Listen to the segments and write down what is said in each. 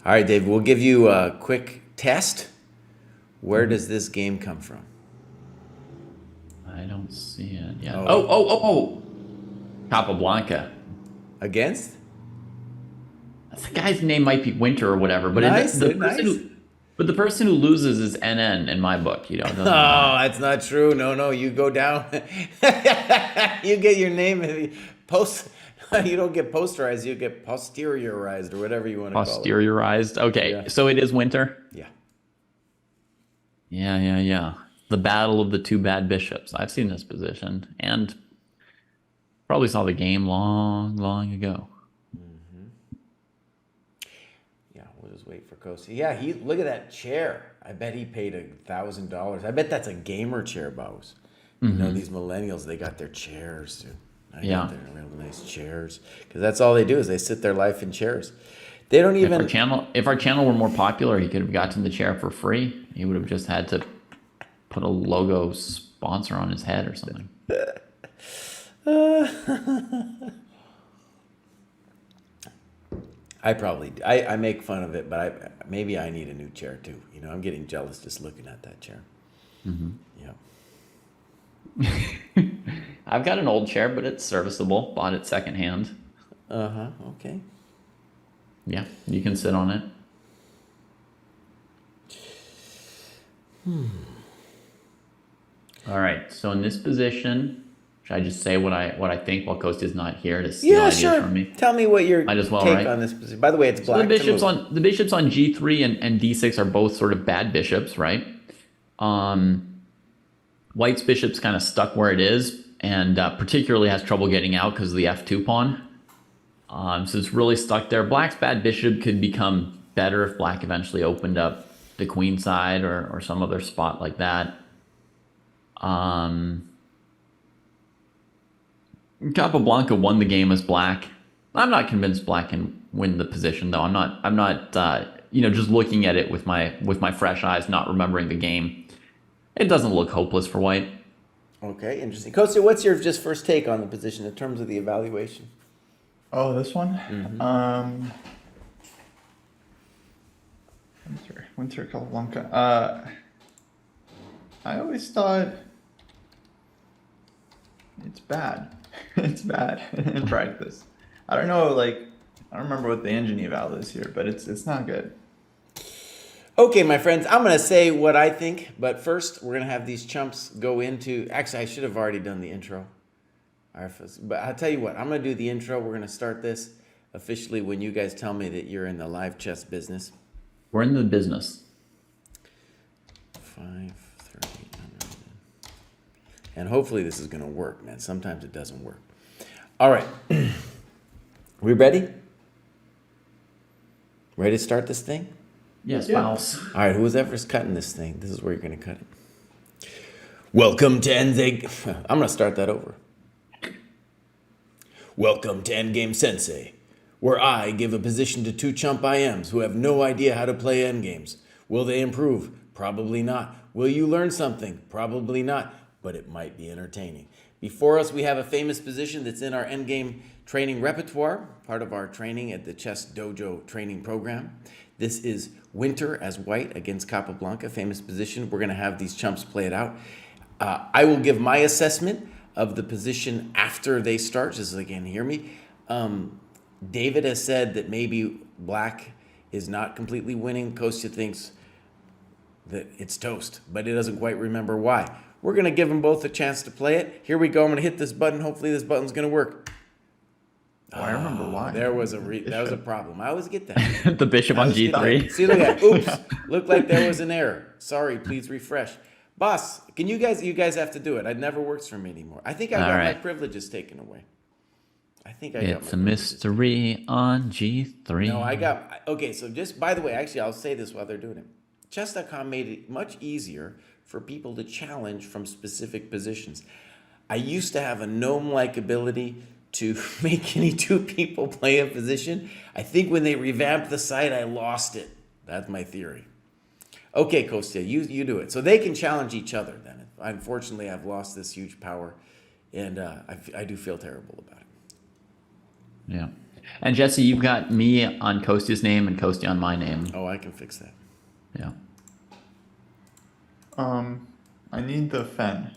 All right, Dave, we'll give you a quick test. Where does this game come from? I don't see it yet. Oh, Oh. Capablanca. against? The guy's name might be Winter or whatever, but Nice, the dude, person nice. who, but the person who loses is NN in my book. It Oh, doesn't matter. that's not true. No, no, you go down. You get your name post. You don't get posterized. You get posteriorized or whatever you want to call it. Posteriorized. Okay, Yeah, so it is Winter. yeah. Yeah. The battle of the two bad bishops. I've seen this position and probably saw the game long ago. Yeah, we'll just wait for Kostya. Yeah, he look at that chair. I bet he paid $1,000. I bet that's a gamer chair, Bows. You know, these millennials, they got their chairs, dude. I got Yeah. their real nice chairs. Because that's all they do is they sit their life in chairs. They don't even. If our channel were more popular, he could have gotten the chair for free. He would have just had to put a logo sponsor on his head or something. I make fun of it, but maybe I need a new chair too. You know, I'm getting jealous just looking at that chair. Yeah. I've got an old chair, but it's serviceable. Bought it secondhand. Okay. Yeah, you can sit on it. All right. So in this position, should I just say what I think while Kostya's not here to steal Yeah, ideas sure. from me? Tell me what your Might as well, take right? on this position. By the way, it's So the black to bishops move. on G3 and D6 are both sort of bad bishops, right? White's bishop's kind of stuck where it is, and particularly has trouble getting out because of the F2 pawn. So it's really stuck there. Black's bad bishop could become better if Black eventually opened up the queen side or some other spot like that. Capablanca won the game as Black. I'm not convinced Black can win the position though. I'm not just looking at it with my fresh eyes, not remembering the game. It doesn't look hopeless for White. Okay, interesting. Kostya, what's your just first take on the position in terms of the evaluation? Oh, this one? Winter Capablanca. I always thought it's bad. It's bad in practice. I don't know, I don't remember what the engine eval is here, but it's not good. Okay, my friends, I'm going to say what I think, but first we're going to have these chumps go into... Actually, I should have already done the intro. But I'll tell you what, I'm going to do the intro. We're going to start this officially when you guys tell me that you're in the live chess business. We're in the business. 5:30. And hopefully this is going to work, man. Sometimes it doesn't work. All right. We ready? Ready to start this thing? Yes, Yeah. Mouse. All right, whoever's cutting this thing, this is where you're going to cut it. Welcome to Endgame. I'm going to start that over. Welcome to Endgame Sensei, where I give a position to two chump IMs who have no idea how to play endgames. Will they improve? Probably not. Will you learn something? Probably not, but it might be entertaining. Before us, we have a famous position that's in our endgame training repertoire, part of our training at the Chess Dojo training program. This is Winter as White against Capablanca, famous position. We're going to have these chumps play it out. I will give my assessment of the position after they start, just so they can hear me. David has said that maybe Black is not completely winning. Kostya thinks that it's toast, but he doesn't quite remember why. We're going to give them both a chance to play it. Here we go. I'm going to hit this button. Hopefully this button's going to work. Oh, I remember why. There was a problem. I always get that. The bishop on G3. See, look at that. Oops. Looked like there was an error. Sorry, please refresh. Boss, you guys have to do it. It never works for me anymore. I think I got my right. privileges taken away. I think I got It's my a privileges. mystery on G3. No, I got... Okay, so just, by the way, actually, I'll say this while they're doing it. Chess.com made it much easier for people to challenge from specific positions. I used to have a gnome-like ability to make any two people play a position. I think when they revamped the site, I lost it. That's my theory. Okay, Kostya, you do it. So they can challenge each other then. Unfortunately, I've lost this huge power, and I do feel terrible about it. Yeah. And Jesse, you've got me on Kostya's name and Kostya on my name. Oh, I can fix that. Yeah. I need the fen.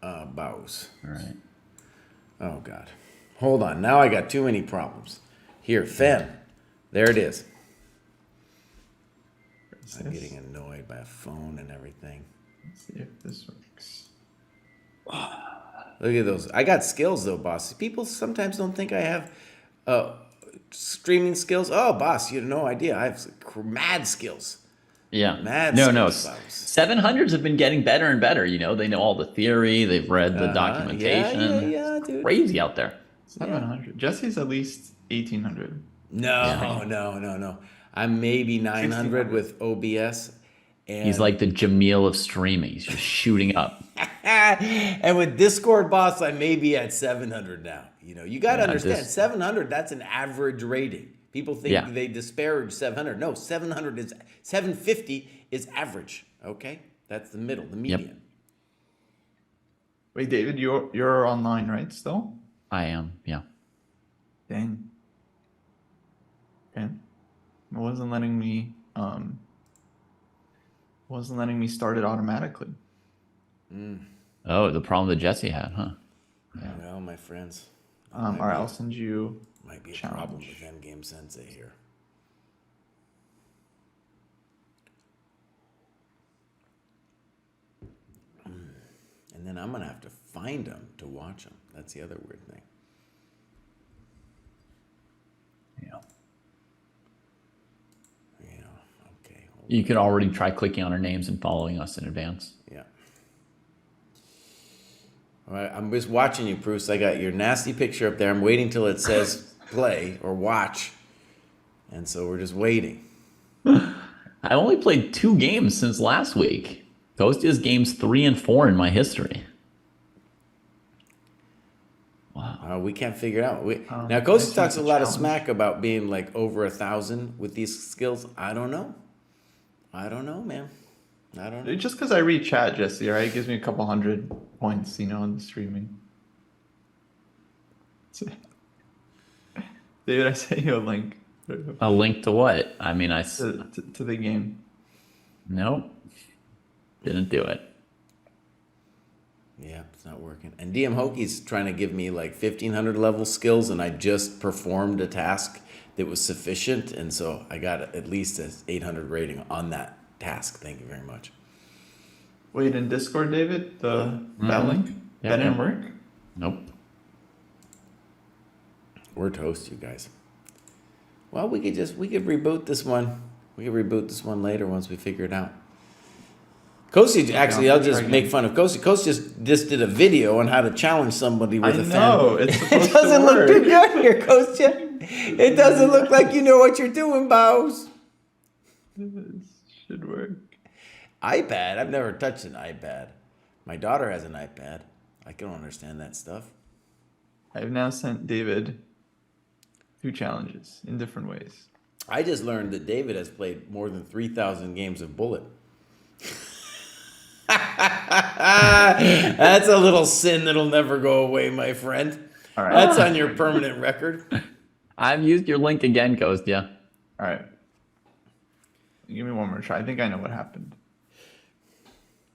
Bows. All right. Oh, God. Hold on. Now I got too many problems. Here, fen. There it is. I'm getting annoyed by a phone and everything. Let's see if this works. Look at those. I got skills, though, boss. People sometimes don't think I have streaming skills. Oh, boss, you have no idea. I have mad skills. Yeah. Mad No. skills, boss. 700s have been getting better and better. You know, they know all the theory. They've read the documentation. Yeah, It's dude. crazy out there. 700. Jesse's at least 1800. No. I'm maybe 900 with OBS. And He's like the Jamil of streaming. He's just shooting up. and with Discord, boss, I may be at 700 now. You know, you got to understand, 700, that's an average rating. People think they disparage 700. No, 750 is average, okay? That's the middle, the median. Yep. Wait, David, you're online, right? Still? I am, yeah. Dang. Okay. It wasn't letting me start it automatically. Oh, the problem that Jesse had, huh? Yeah. Well, my friends. All right, I'll send you Might be a challenge. problem with Endgame Sensei here. And then I'm going to have to find them to watch them. That's the other weird thing. Yeah. Yeah, okay. You can already try clicking on our names and following us in advance. Yeah. All right, I'm just watching you, Pruess. I got your nasty picture up there. I'm waiting till it says play or watch. And so we're just waiting. I only played 2 games since last week. Kostya's games 3 and 4 in my history. Wow. We can't figure it out. Now, I Kostya see talks a the lot of challenge. smack about being like over 1,000 with these skills. I don't know. Man. I don't know. Just because I read chat, Jesse, right? It gives me a couple hundred points, on the streaming. David, I sent you a link A link to what? I mean, to the game. Nope. Didn't do it. Yeah, it's not working. And DM Hokey's trying to give me like 1,500 level skills, and I just performed a task that was sufficient, and so I got at least an 800 rating on that task. Thank you very much. Wait, in Discord, David, that link? Yeah, That didn't yeah. work? Nope. We're toast, you guys. Well, we could reboot this one. We could reboot this one later once we figure it out. Kostya, actually, I'll just make fun of Kostya. Kostya just did a video on how to challenge somebody with a fan. It's supposed It doesn't to look work. too good here, Kostya. It doesn't look like you know what you're doing, Bows. This should work. iPad? I've never touched an iPad. My daughter has an iPad. I don't understand that stuff. I've now sent David 2 challenges in different ways. I just learned that David has played more than 3,000 games of Bullet. That's a little sin that'll never go away, my friend. All right. That's on your permanent record. I've used your link again, Kostya. All right. Give me one more try. I think I know what happened.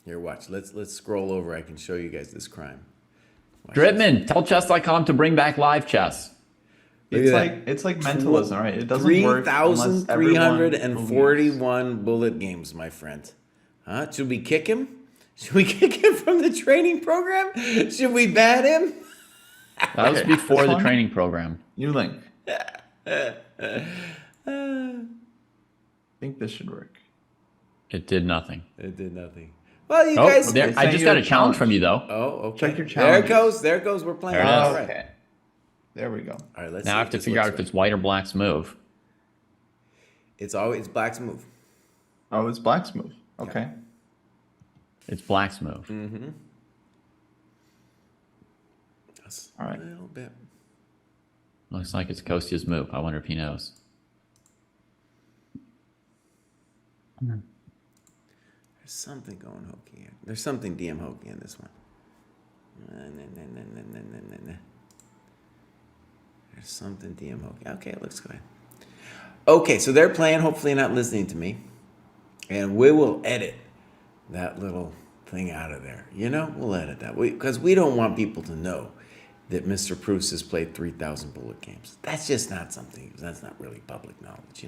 Here, watch. Let's scroll over. I can show you guys this crime. Watch Dritman, tell chess.com to bring back live chess. Look at that. It's like mentalism, right? It doesn't work unless everyone believes. 3,341 bullet games, my friend. Huh? Should we kick him? Should we kick him from the training program? Should we ban him? That was Okay, before this the one? training program. New link. I think this should work. It did nothing. It did nothing. Well, you Oh, guys. there, I sent just you got a a challenge from challenge. you, though. Oh, okay. Check your There it challenges. goes. There it goes. We're playing. There it All is. right. Okay. There we go. All right. Let's Now see I have what to this figure out looks if like. it's white or black's move. It's always black's move. Oh, it's black's move. Okay. It's black's move. Mm-hmm. Just All right. a little bit. Looks like it's Kostya's move. I wonder if he knows. There's something going hokey. There's something DM hokey in this one. There's There's something DMO. Okay, it looks good. Okay, so they're playing, hopefully not listening to me. And we will edit that little thing out of there. We'll edit that. Because we don't want people to know that Mr. Pruess has played 3,000 bullet games. That's just not something, that's not really public knowledge,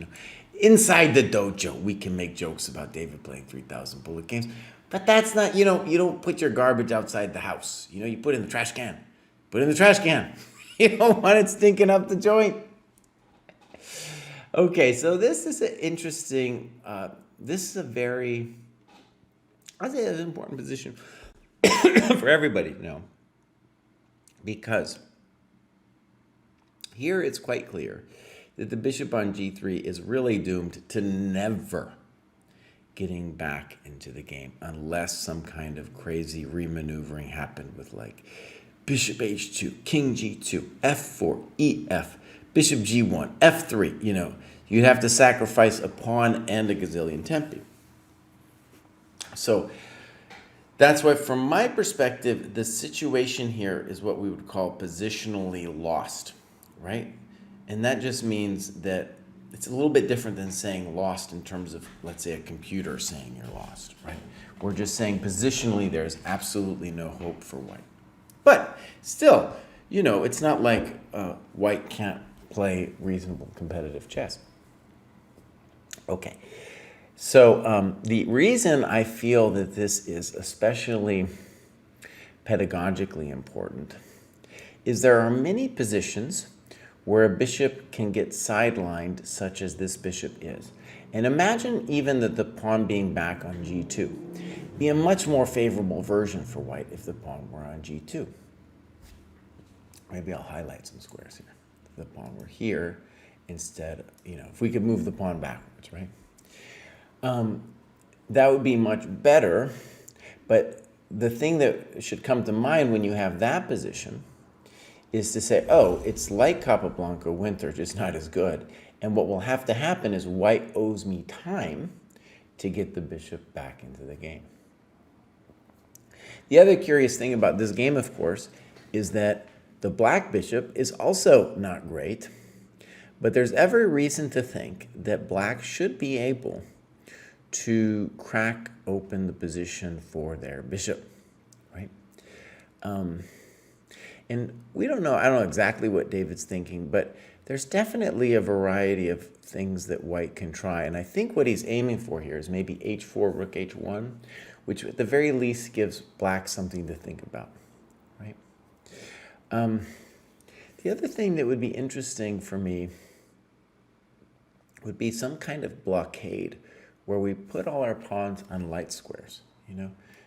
Inside the dojo, we can make jokes about David playing 3,000 bullet games. But that's not, you don't put your garbage outside the house. You put it in the trash can. Put it in the trash can. You don't want it stinking up the joint. Okay, so this is an interesting, this is a very, I'd say it's an important position for everybody now. Because here it's quite clear that the bishop on g3 is really doomed to never getting back into the game unless some kind of crazy remaneuvering happened with like bishop h2, king g2, f4, ef, bishop g1, f3, you'd have to sacrifice a pawn and a gazillion tempi. So that's why, from my perspective, the situation here is what we would call positionally lost, right? And that just means that it's a little bit different than saying lost in terms of, let's say, a computer saying you're lost, right? We're just saying positionally there's absolutely no hope for white. But still, it's not like white can't play reasonable competitive chess. Okay. So the reason I feel that this is especially pedagogically important is there are many positions where a bishop can get sidelined, such as this bishop is. And imagine even that the pawn being back on g2 be a much more favorable version for white if the pawn were on g2. Maybe I'll highlight some squares here. If the pawn were here instead, if we could move the pawn backwards, right? That would be much better, but the thing that should come to mind when you have that position is to say, oh, it's like Capablanca Winter, just not as good. And what will have to happen is white owes me time to get the bishop back into the game. The other curious thing about this game, of course, is that the black bishop is also not great, but there's every reason to think that black should be able to crack open the position for their bishop, right? And we don't know, I don't know exactly what David's thinking, but there's definitely a variety of things that white can try. And I think what he's aiming for here is maybe h4, rook h1, which at the very least gives black something to think about, right? The other thing that would be interesting for me would be some kind of blockade where we put all our pawns on light squares,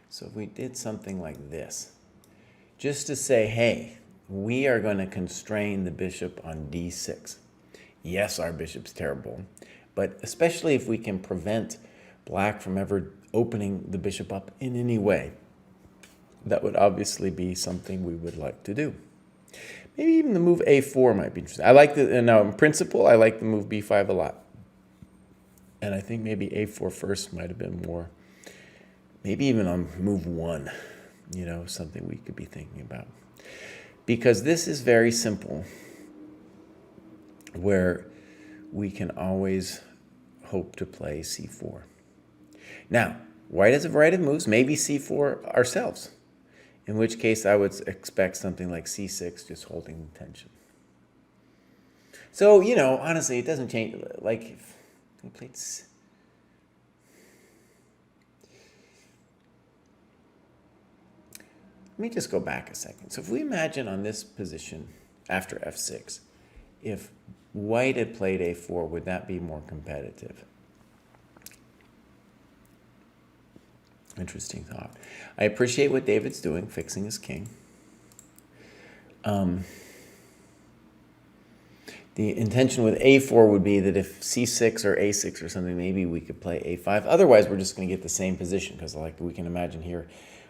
So if we did something like this, just to say, hey, we are going to constrain the bishop on d6. Yes, our bishop's terrible, but especially if we can prevent black from ever opening the bishop up in any way, that would obviously be something we would like to do. Maybe even the move a4 might be interesting. Now in principle, I like the move b5 a lot. And I think maybe a4 first might have been more, maybe even on move 1, something we could be thinking about. Because this is very simple, where we can always hope to play c4. Now, white has a variety of moves, maybe c4 ourselves, in which case I would expect something like c6, just holding the tension. So, honestly, it doesn't change, like, if we played let me just go back a second. So if we imagine on this position after f6, if white had played a4, would that be more competitive? Interesting thought. I appreciate what David's doing, fixing his king. The intention with a4 would be that if c6 or a6 or something, maybe we could play a5. Otherwise, we're just going to get the same position, because like we can imagine here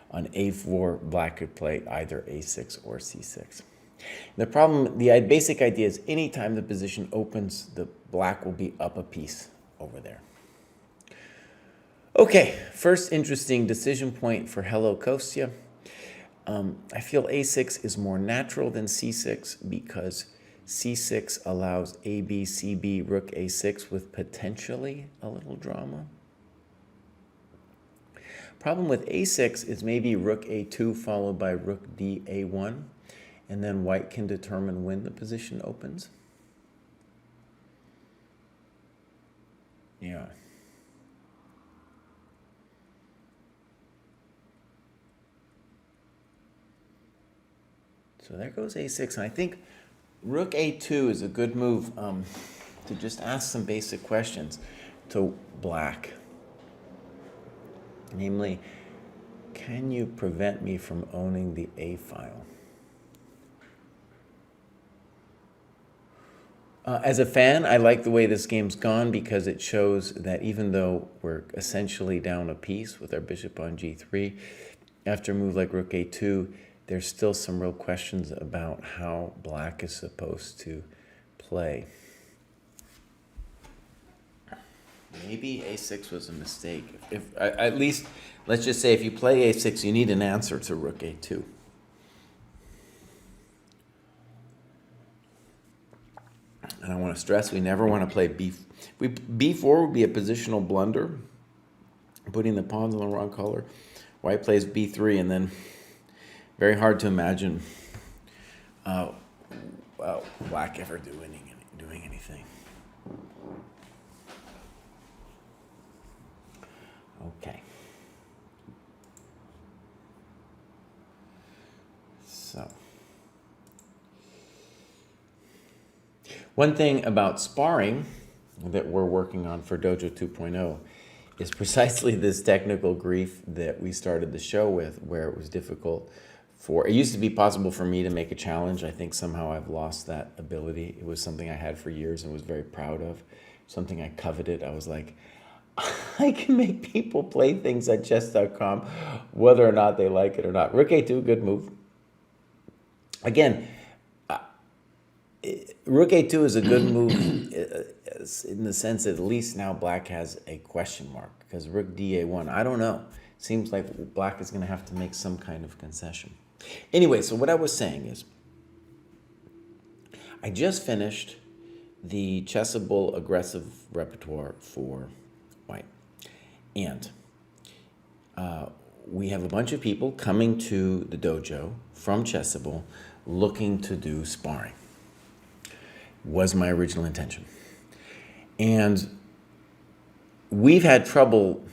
on a4, black could play either a6 or c6. The problem, the basic idea is anytime the position opens, the black will be up a piece over there. Okay, first interesting decision point for Hello Kostya. I feel a6 is more natural than c6 because C6 allows AB, CB, rook A6 with potentially a little drama. Problem with A6 is maybe rook A2 followed by rook D A1, and then white can determine when the position opens. Yeah. So there goes A6, and I think rook A2 is a good move to just ask some basic questions to black. Namely, can you prevent me from owning the A file? As a fan, I like the way this game's gone because it shows that even though we're essentially down a piece with our bishop on G3, after a move like rook A2, there's still some real questions about how black is supposed to play. Maybe A6 was a mistake. If at least, let's just say if you play A6, you need an answer to rook A2. And I want to stress, we never want to play B4 would be a positional blunder, putting the pawns on the wrong color. White plays B3, and then very hard to imagine black ever doing anything. Okay. So, one thing about sparring that we're working on for Dojo 2.0 is precisely this technical grief that we started the show with, where it was difficult it used to be possible for me to make a challenge. I think somehow I've lost that ability. It was something I had for years and was very proud of, something I coveted. I was like, I can make people play things at chess.com, whether or not they like it or not. Rook A2, good move. Again, rook A2 is a good move in the sense that at least now black has a question mark, because rook Da1, I don't know. Seems like black is going to have to make some kind of concession. Anyway, so what I was saying is, I just finished the Chessable aggressive repertoire for white. And we have a bunch of people coming to the dojo from Chessable looking to do sparring. Was my original intention. And we've had trouble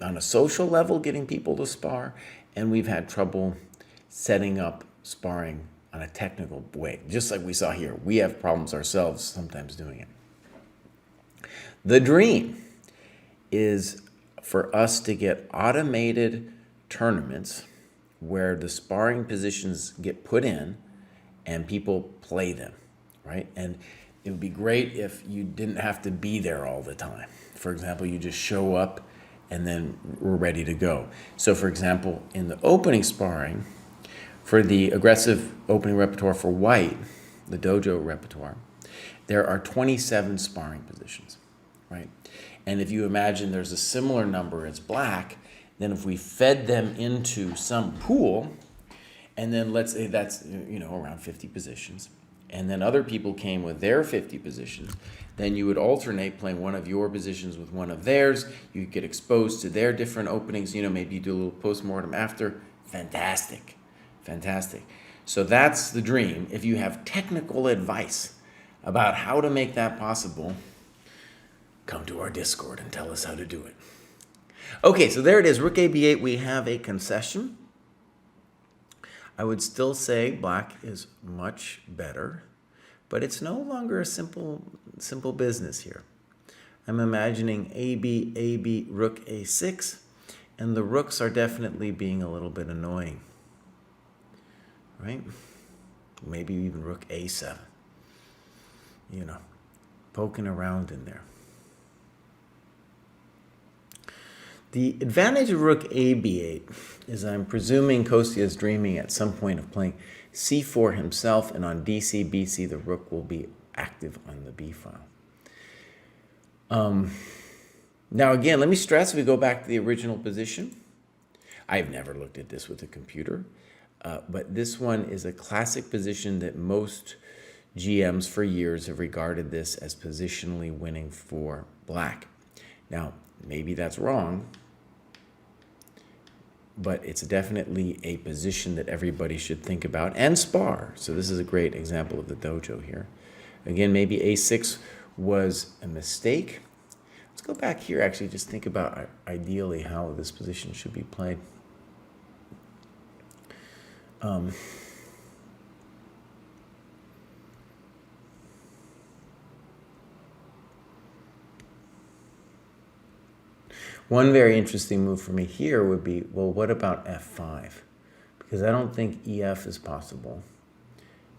on a social level getting people to spar, and we've had trouble setting up sparring on a technical way. Just like we saw here, we have problems ourselves sometimes doing it. The dream is for us to get automated tournaments where the sparring positions get put in and people play them, right? And it would be great if you didn't have to be there all the time. For example, you just show up and then we're ready to go. So for example, in the opening sparring, for the aggressive opening repertoire for white, the dojo repertoire, there are 27 sparring positions, right? And if you imagine there's a similar number as black, then if we fed them into some pool, and then let's say that's, around 50 positions, and then other people came with their 50 positions, then you would alternate playing one of your positions with one of theirs. You get exposed to their different openings. Maybe you do a little post-mortem after. Fantastic. Fantastic. So that's the dream. If you have technical advice about how to make that possible, come to our Discord and tell us how to do it. Okay, so there it is. Rook AB8, we have a concession. I would still say black is much better, but it's no longer a simple business here. I'm imagining AB, rook A6, and the rooks are definitely being a little bit annoying, right? Maybe even rook A7, poking around in there. The advantage of rook AB8 is I'm presuming Kostya is dreaming at some point of playing C4 himself, and on DC, BC, the rook will be active on the B file. Now again, let me stress, we go back to the original position. I've never looked at this with a computer, but this one is a classic position that most GMs for years have regarded this as positionally winning for black. Now, maybe that's wrong, but it's definitely a position that everybody should think about and spar. So this is a great example of the dojo here. Again, maybe a6 was a mistake. Let's go back here, actually, just think about ideally how this position should be played. One very interesting move for me here would be, well, what about f5? Because I don't think ef is possible.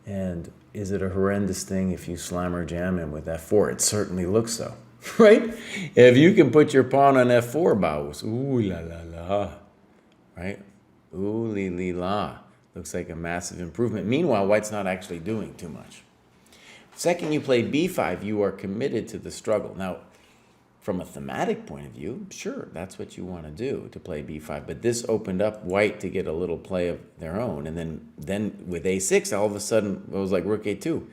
And is it a horrendous thing if you slam or jam him with f4? It certainly looks so, right? If you can put your pawn on f4, bows, ooh la la la, right? Ooh li li la. Looks like a massive improvement. Meanwhile, white's not actually doing too much. Second, you play b5, you are committed to the struggle. Now, from a thematic point of view, sure, that's what you want to do, to play b5. But this opened up white to get a little play of their own. And then with a6, all of a sudden, it was like rook a2.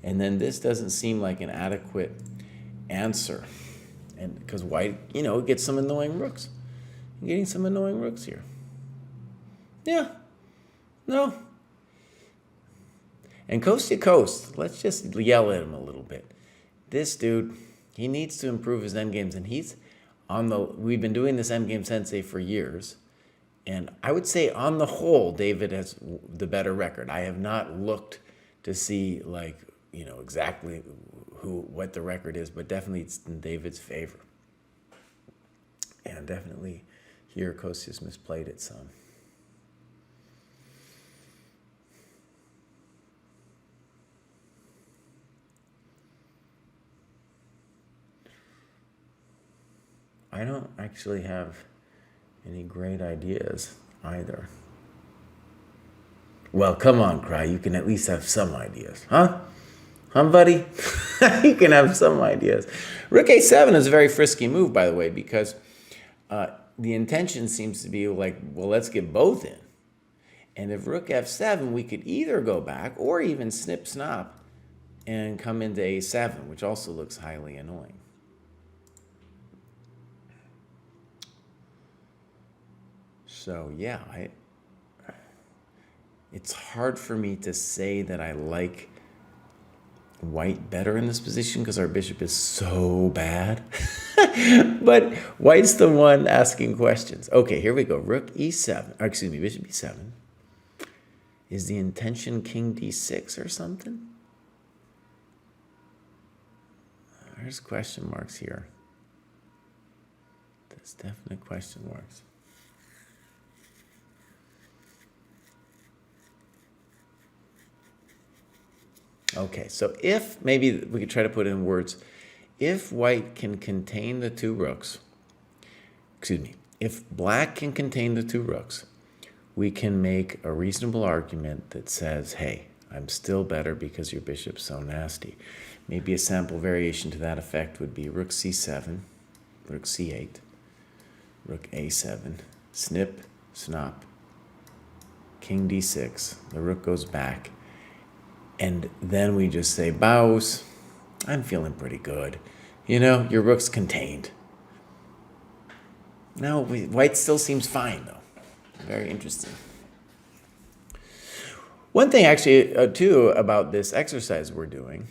And then this doesn't seem like an adequate answer. And because white, you know, gets some annoying rooks. You're getting some annoying rooks here. Yeah. No. And Kostya coast. Let's just yell at him a little bit. This dude, he needs to improve his endgames, and he's on the, we've been doing this endgame sensei for years, and I would say on the whole, David has the better record. I have not looked to see, like, you know, exactly what the record is, but definitely it's in David's favor. And definitely here Kostya's misplayed it some. I don't actually have any great ideas either. Well, come on, Kraai. You can at least have some ideas. Huh? Huh, buddy? You can have some ideas. Rook a7 is a very frisky move, by the way, because the intention seems to be like, well, let's get both in. And if rook f7, we could either go back or even snip snap and come into a7, which also looks highly annoying. So yeah, it's hard for me to say that I like white better in this position because our bishop is so bad. But white's the one asking questions. Okay, here we go. Rook e7, or excuse me, bishop e7. Is the intention king d6 or something? There's question marks here. There's definite question marks. Okay, so if, maybe we could try to put it in words, if white can contain the two rooks, excuse me, if black can contain the two rooks, we can make a reasonable argument that says, hey, I'm still better because your bishop's so nasty. Maybe a sample variation to that effect would be rook c7, rook c8, rook a7, snip, snap, king d6, the rook goes back, and then we just say, bows, I'm feeling pretty good. You know, your rook's contained. No, white still seems fine, though. Very interesting. One thing, actually, too, about this exercise we're doing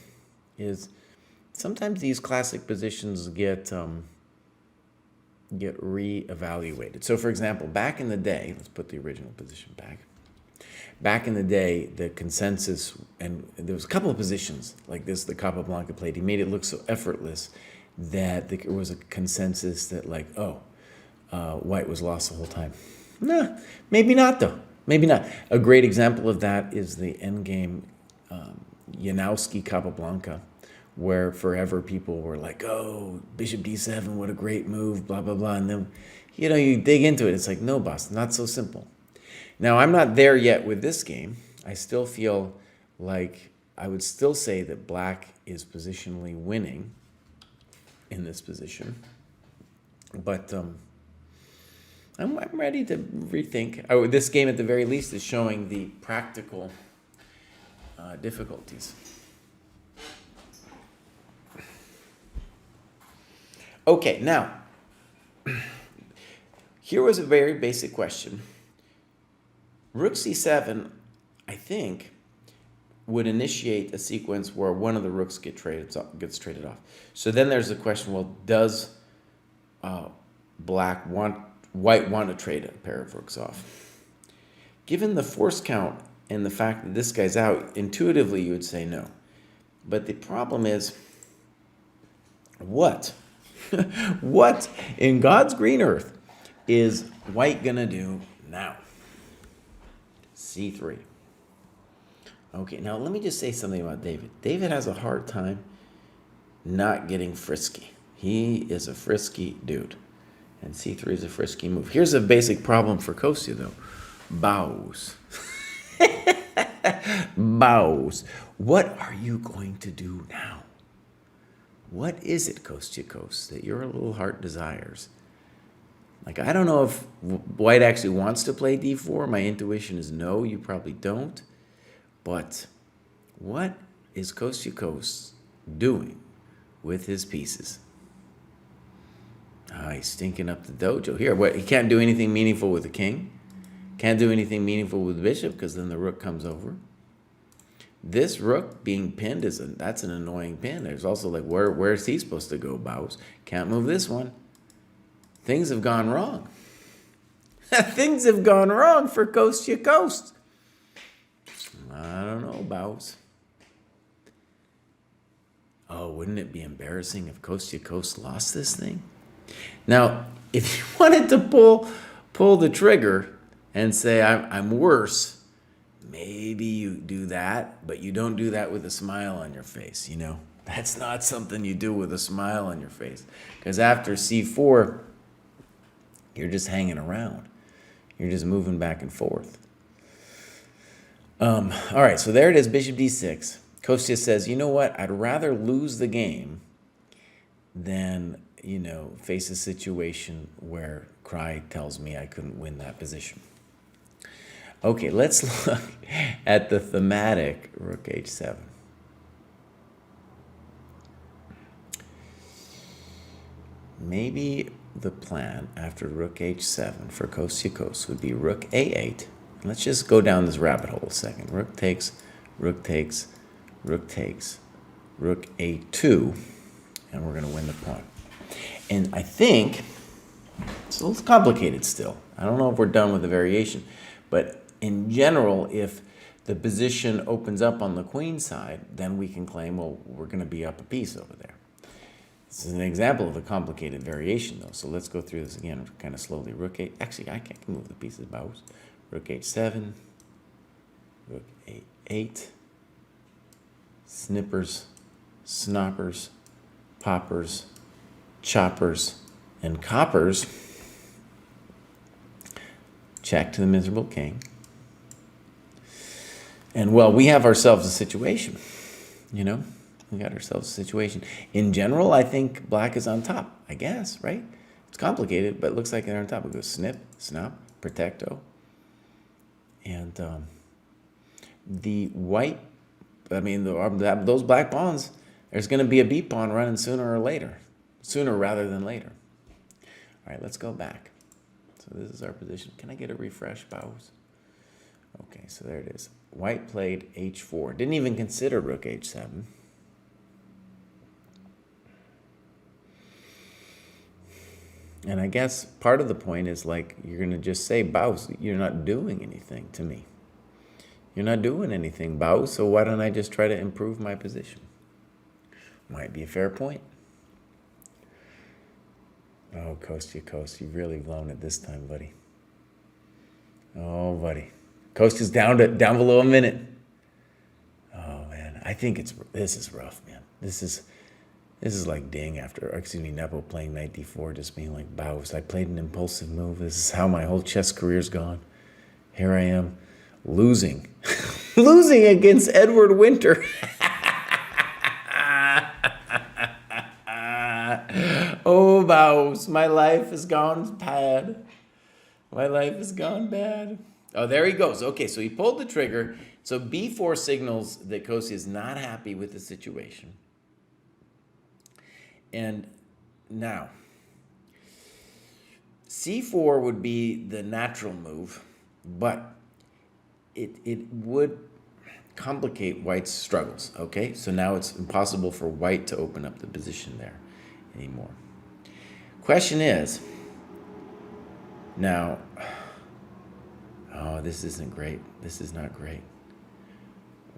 is sometimes these classic positions get re-evaluated. So, for example, back in the day, let's put the original position back. Back in the day, the consensus, and there was a couple of positions like this the Capablanca played. He made it look so effortless that there was a consensus that, like, white was lost the whole time. Nah, maybe not, though. Maybe not. A great example of that is the endgame Janowski Capablanca, where forever people were like, oh, bishop d7, what a great move, blah, blah, blah. And then, you know, you dig into it. It's like, no, boss, not so simple. Now, I'm not there yet with this game. I still feel like I would still say that black is positionally winning in this position. But I'm ready to rethink. This game, at the very least, is showing the practical difficulties. Okay, now, here was a very basic question. Rook c7, I think, would initiate a sequence where one of the rooks gets traded off. So then there's the question, well, does white want to trade a pair of rooks off? Given the force count and the fact that this guy's out, intuitively you would say no. But the problem is, what? What in God's green earth is white gonna do now? C3. Okay, now let me just say something about David. David has a hard time not getting frisky. He is a frisky dude. And C3 is a frisky move. Here's a basic problem for Kostya, though. Bows. Bows. What are you going to do now? What is it, Kostya Kost, that your little heart desires? Like, I don't know if white actually wants to play d4. My intuition is no, you probably don't. But what is Kostya Kost doing with his pieces? He's stinking up the dojo. Here, what, he can't do anything meaningful with the king. Can't do anything meaningful with the bishop because then the rook comes over. This rook being pinned that's an annoying pin. There's also like, where's he supposed to go, Bows? Can't move this one. Things have gone wrong. Things have gone wrong for Kostya Kost. I don't know, Bows. Oh, wouldn't it be embarrassing if Kostya Kost lost this thing? Now, if you wanted to pull the trigger and say, I'm worse, maybe you do that, but you don't do that with a smile on your face, you know? That's not something you do with a smile on your face. Because after c4, you're just hanging around. You're just moving back and forth. All right, so there it is, bishop d6. Kostya says, you know what? I'd rather lose the game than, face a situation where Kraai tells me I couldn't win that position. Okay, let's look at the thematic rook h7. Maybe the plan after rook h7 for Kostya Kost would be rook a8. Let's just go down this rabbit hole a second. Rook takes, rook takes, rook takes, rook a2, and we're going to win the pawn. And I think it's a little complicated still. I don't know if we're done with the variation, but in general, if the position opens up on the queen side, then we can claim, well, we're going to be up a piece over there. This is an example of a complicated variation, though. So let's go through this again kind of slowly. Rook 8. Actually, I can't move the pieces, Bows. Rook h7, rook a8, snippers, snoppers, poppers, choppers, and coppers. Check to the miserable king. And, well, we have ourselves a situation, We got ourselves a situation. In general, I think black is on top, I guess, right? It's complicated, but it looks like they're on top. We go snip, snop, protecto. And the white, those black pawns, there's going to be a b pawn running sooner rather than later. All right, let's go back. So this is our position. Can I get a refresh, Bows? Okay, so there it is. White played h4. Didn't even consider rook h7. And I guess part of the point is like, you're going to just say, Bows, you're not doing anything to me. You're not doing anything, Bows, so why don't I just try to improve my position? Might be a fair point. Oh, Kostya Kost, you've really blown it this time, buddy. Oh, buddy. Kostya's down below a minute. Oh, man. I think this is rough, man. This is like Nepo playing knight d4, just being like, Bows, I played an impulsive move. This is how my whole chess career's gone. Here I am, losing. Losing against Edward Winter. Oh, Bows, my life has gone bad. My life has gone bad. Oh, there he goes. Okay, so he pulled the trigger. So b4 signals that Kostya is not happy with the situation. And Now, c4 would be the natural move, but it would complicate white's struggles, okay? So now it's impossible for white to open up the position there anymore. Question is, now, oh, this isn't great. This is not great.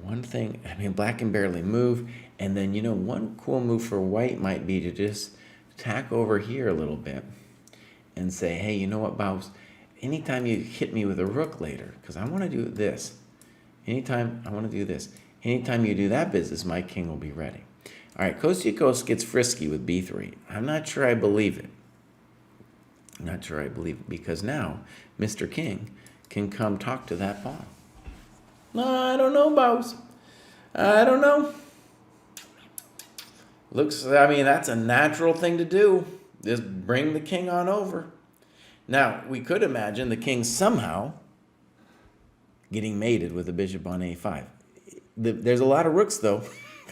One thing, I mean, black can barely move, and then, one cool move for white might be to just tack over here a little bit and say, hey, you know what, Bows? Anytime you hit me with a rook later, because I want to do this. Anytime I want to do this. Anytime you do that business, my king will be ready. All right, Kostya gets frisky with b3. I'm not sure I believe it. I'm not sure I believe it, because now Mr. King can come talk to that pawn. No, I don't know, Bows. I don't know. That's a natural thing to do. Just bring the king on over. Now, we could imagine the king somehow getting mated with a bishop on a5. There's a lot of rooks, though.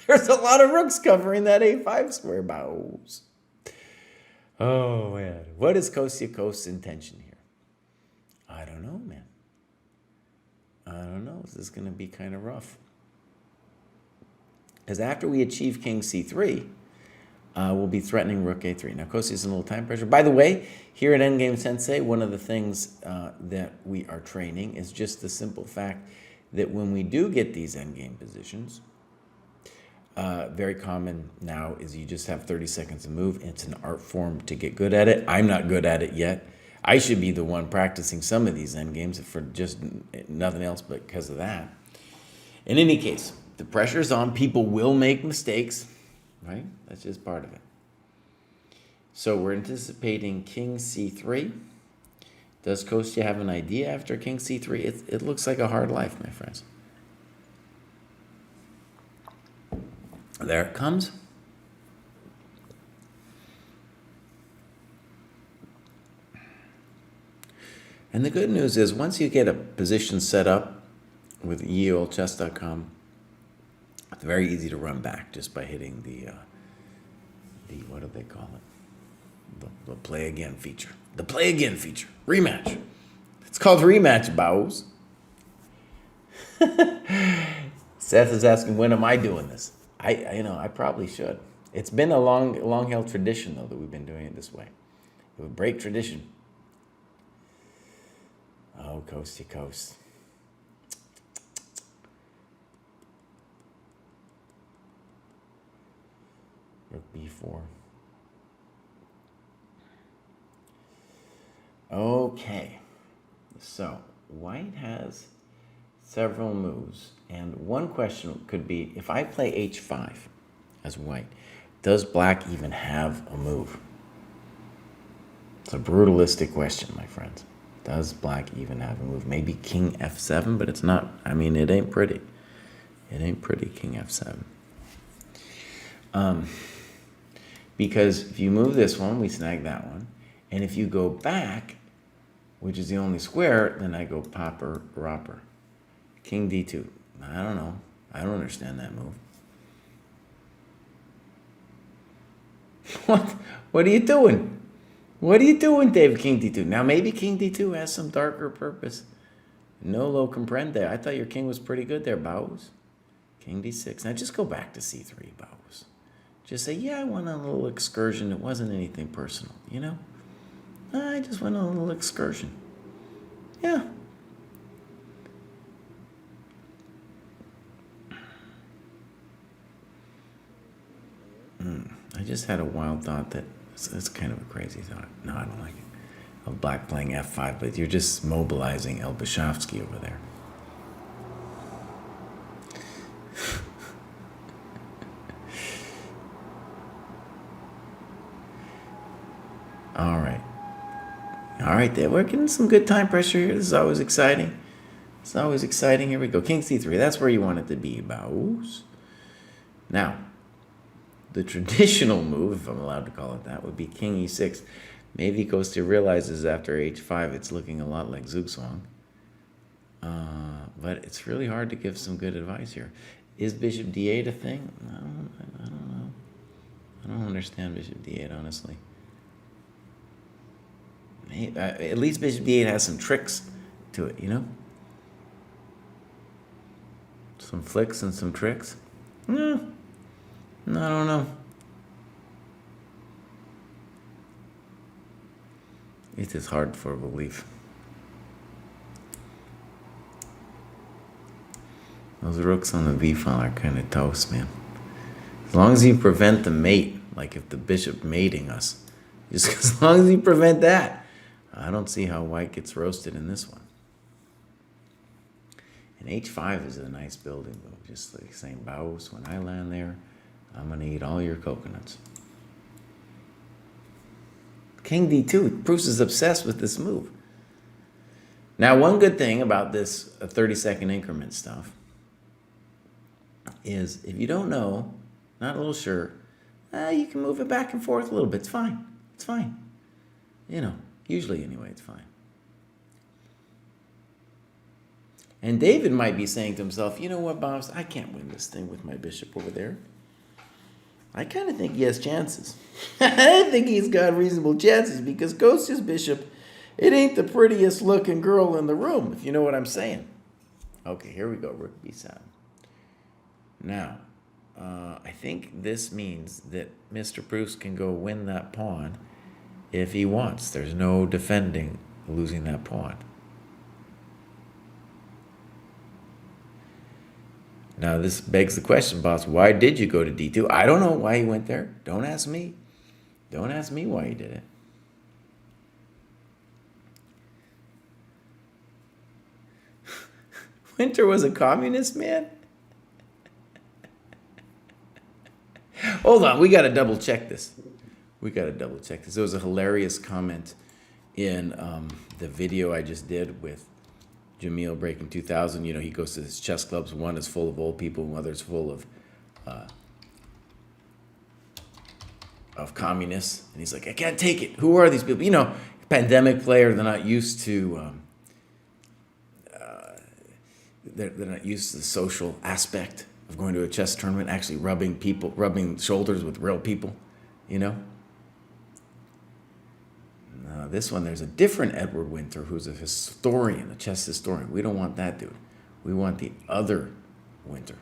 There's a lot of rooks covering that a5 square, Bows. Oh, man. What is Kostya's intention here? I don't know, man. I don't know. This is going to be kind of rough. Because after we achieve king c3, we'll be threatening rook a3. Now, Kostya's in a little time pressure. By the way, here at Endgame Sensei, one of the things that we are training is just the simple fact that when we do get these endgame positions, very common now is you just have 30 seconds to move. It's an art form to get good at it. I'm not good at it yet. I should be the one practicing some of these endgames for just nothing else but because of that. In any case, the pressure's on. People will make mistakes, right? That's just part of it. So we're anticipating king c3. Does Kostya have an idea after king c3? It looks like a hard life, my friends. There it comes. And the good news is once you get a position set up with yeolchess.com, it's very easy to run back just by hitting the what do they call it? The play again feature. The play again feature. Rematch. It's called rematch, Bows. Seth is asking, when am I doing this? I probably should. It's been a long-held tradition, though, that we've been doing it this way. It would break tradition. Oh, Kostya Coast. Rook b4. Okay. So, white has several moves. And one question could be, if I play h5 as white, does black even have a move? It's a brutalistic question, my friends. Does black even have a move? Maybe king f7, but it's not. I mean, it ain't pretty. It ain't pretty, king f7. Because if you move this one, we snag that one. And if you go back, which is the only square, then I go popper, ropper. King d2. I don't know. I don't understand that move. What are you doing? What are you doing, Dave? King d2. Now, maybe king d2 has some darker purpose. No lo comprende. I thought your king was pretty good there, Bows. King d6. Now, just go back to c3, Bows. Just say, yeah, I went on a little excursion. It wasn't anything personal, you know? I just went on a little excursion. Yeah. I just had a wild thought that it's kind of a crazy thought. No, I don't like it. Of black playing f5, but you're just mobilizing Elbashovsky over there. All right. All right, there. We're getting some good time pressure here. This is always exciting. It's always exciting. Here we go. King c3. That's where you want it to be, Bows. Now, the traditional move, if I'm allowed to call it that, would be king e6. Maybe Kostya realizes after h5 it's looking a lot like Zugzwang. But it's really hard to give some good advice here. Is bishop d8 a thing? I don't know. I don't understand bishop d8, honestly. Hey, at least bishop d8 has some tricks to it, you know? Some flicks and some tricks. No, I don't know. It is hard for belief. Those rooks on the b file are kind of toast, man. As long as you prevent the mate, like if the bishop mating us, just as long as you prevent that, I don't see how white gets roasted in this one. And h5 is a nice building, though. Just like saying, Baus, when I land there, I'm going to eat all your coconuts. King d2. Pruess is obsessed with this move. Now, one good thing about this 30-second increment stuff is if you don't know, not a little sure, you can move it back and forth a little bit. It's fine. It's fine. You know, usually anyway, it's fine. And David might be saying to himself, you know what, Boss, I can't win this thing with my bishop over there. I kind of think he has chances. I think he's got reasonable chances because Kostya's bishop, it ain't the prettiest looking girl in the room, if you know what I'm saying. Okay, here we go, rook b7. Now, I think this means that Mr. Pruess can go win that pawn if he wants. There's no defending losing that pawn. Now, this begs the question, boss, why did you go to d2? I don't know why he went there. Don't ask me. Don't ask me why he did it. Winter was a communist, man? Hold on, we got to double check this. There was a hilarious comment in the video I just did with Jamil Breaking 2000. You know, he goes to his chess clubs. One is full of old people, and other's full of communists. And he's like, I can't take it. Who are these people? You know, pandemic player. They're not used to. They're not used to the social aspect of going to a chess tournament, actually rubbing shoulders with real people. You know. This one, there's a different Edward Winter who's a historian, a chess historian. We don't want that dude. We want the other Winter.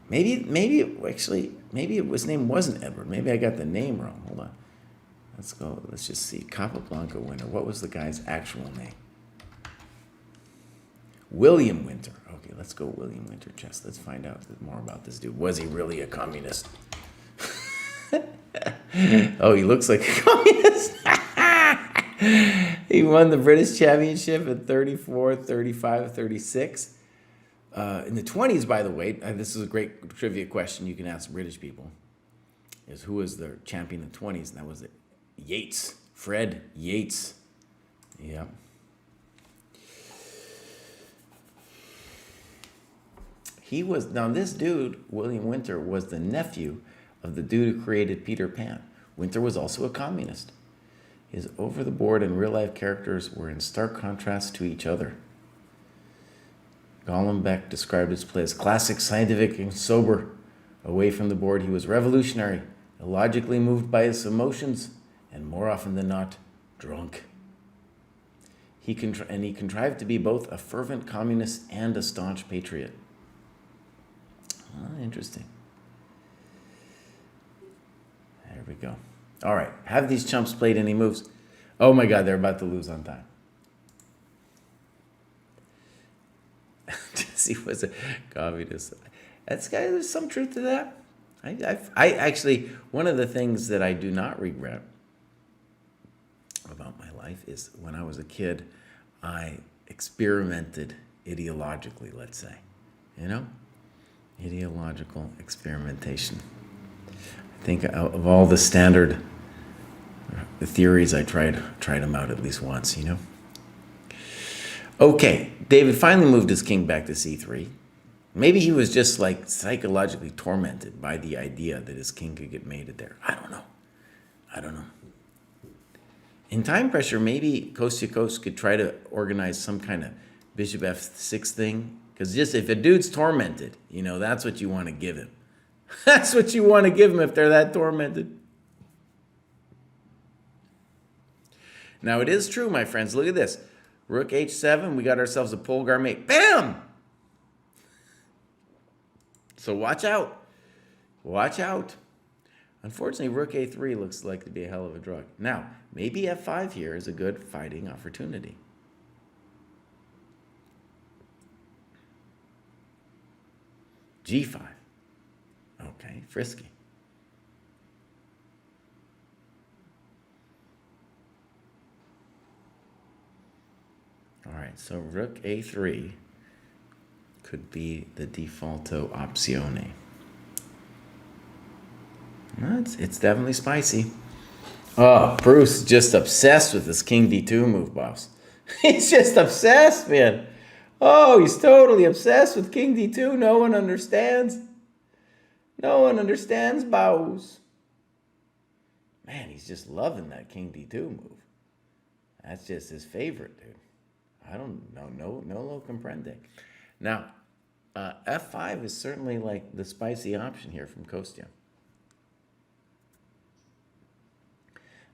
Maybe his name wasn't Edward. Maybe I got the name wrong. Hold on. Let's go. Let's just see. Capablanca Winter. What was the guy's actual name? William Winter. Okay, let's go William Winter chess. Let's find out more about this dude. Was he really a communist? Oh, he looks like a communist. He won the British Championship at 34, 35, 36. In the 20s, by the way, this is a great trivia question you can ask British people, is who was their champion in the 20s? And that was Yates, Fred Yates. Yeah. Now this dude, William Winter, was the nephew of the dude who created Peter Pan. Winter was also a communist. His over-the-board and real-life characters were in stark contrast to each other. Golombek described his play as classic, scientific, and sober. Away from the board, he was revolutionary, illogically moved by his emotions, and more often than not, drunk. He contrived to be both a fervent communist and a staunch patriot. Interesting. There we go. All right. Have these chumps played any moves? Oh my God, they're about to lose on time. Jesse was a communist. There's some truth to that. I actually, one of the things that I do not regret about my life is when I was a kid, I experimented ideologically, let's say. You know? Ideological experimentation. I think of all the standard theories, I tried them out at least once, you know? Okay, David finally moved his king back to c3. Maybe he was just like psychologically tormented by the idea that his king could get mated there. I don't know. In time pressure, maybe Kostya could try to organize some kind of bishop f6 thing. Because just if a dude's tormented, you know, that's what you want to give him. That's what you want to give him if they're that tormented. Now, it is true, my friends. Look at this. Rook h7, we got ourselves a Polgar mate. Bam! So watch out. Watch out. Unfortunately, rook a3 looks like to be a hell of a drug. Now, maybe f5 here is a good fighting opportunity. g5. Okay, frisky. All right, so rook a3 could be the defaulto opzione. It's definitely spicy. Oh, Pruess is just obsessed with this king d2 move, boss. He's just obsessed, man. Oh, he's totally obsessed with king d2. No one understands. No one understands, boss. Man, he's just loving that king d2 move. That's just his favorite, dude. I don't know. No lo comprende. Now, f5 is certainly like the spicy option here from Kostya.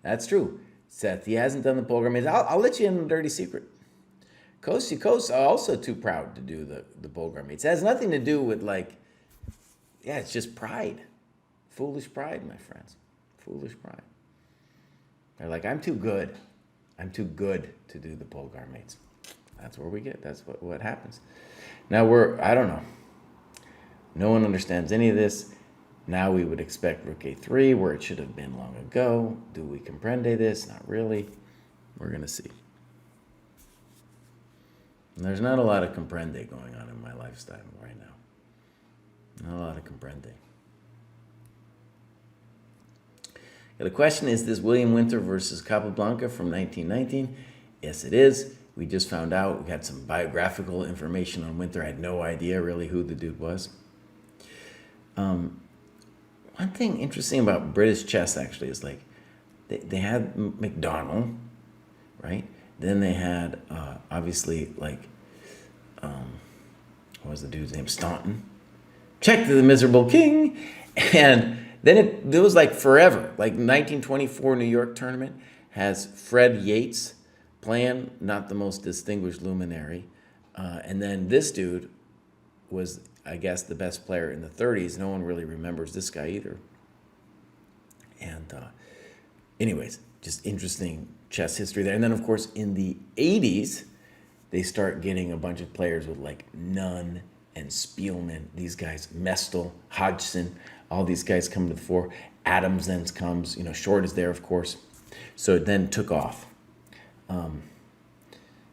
That's true. Seth, he hasn't done the Polgar maze. I'll let you in a dirty secret. Kostya also too proud to do the Polgar maze. It has nothing to do with it's just pride. Foolish pride, my friends. Foolish pride. They're like, I'm too good. I'm too good to do the Polgar mates. That's where we get. That's what happens. Now I don't know. No one understands any of this. Now we would expect rook a3 where it should have been long ago. Do we comprende this? Not really. We're going to see. And there's not a lot of comprende going on in my lifestyle right now. Not a lot of comprende. The question is this William Winter versus Capablanca from 1919? Yes, it is. We just found out. We had some biographical information on Winter. I had no idea really who the dude was. One thing interesting about British chess actually is they had McDonald, right? Then they had obviously what was the dude's name? Staunton. Check the miserable king, and then it was like forever. Like 1924 New York tournament has Fred Yates playing, not the most distinguished luminary, and then this dude was, I guess, the best player in the 30s. No one really remembers this guy either. And anyways, just interesting chess history there. And then, of course, in the 80s, they start getting a bunch of players with Nunn and Spielman. These guys, Mestel, Hodgson, all these guys come to the fore. Adams then comes, Short is there, of course. So it then took off.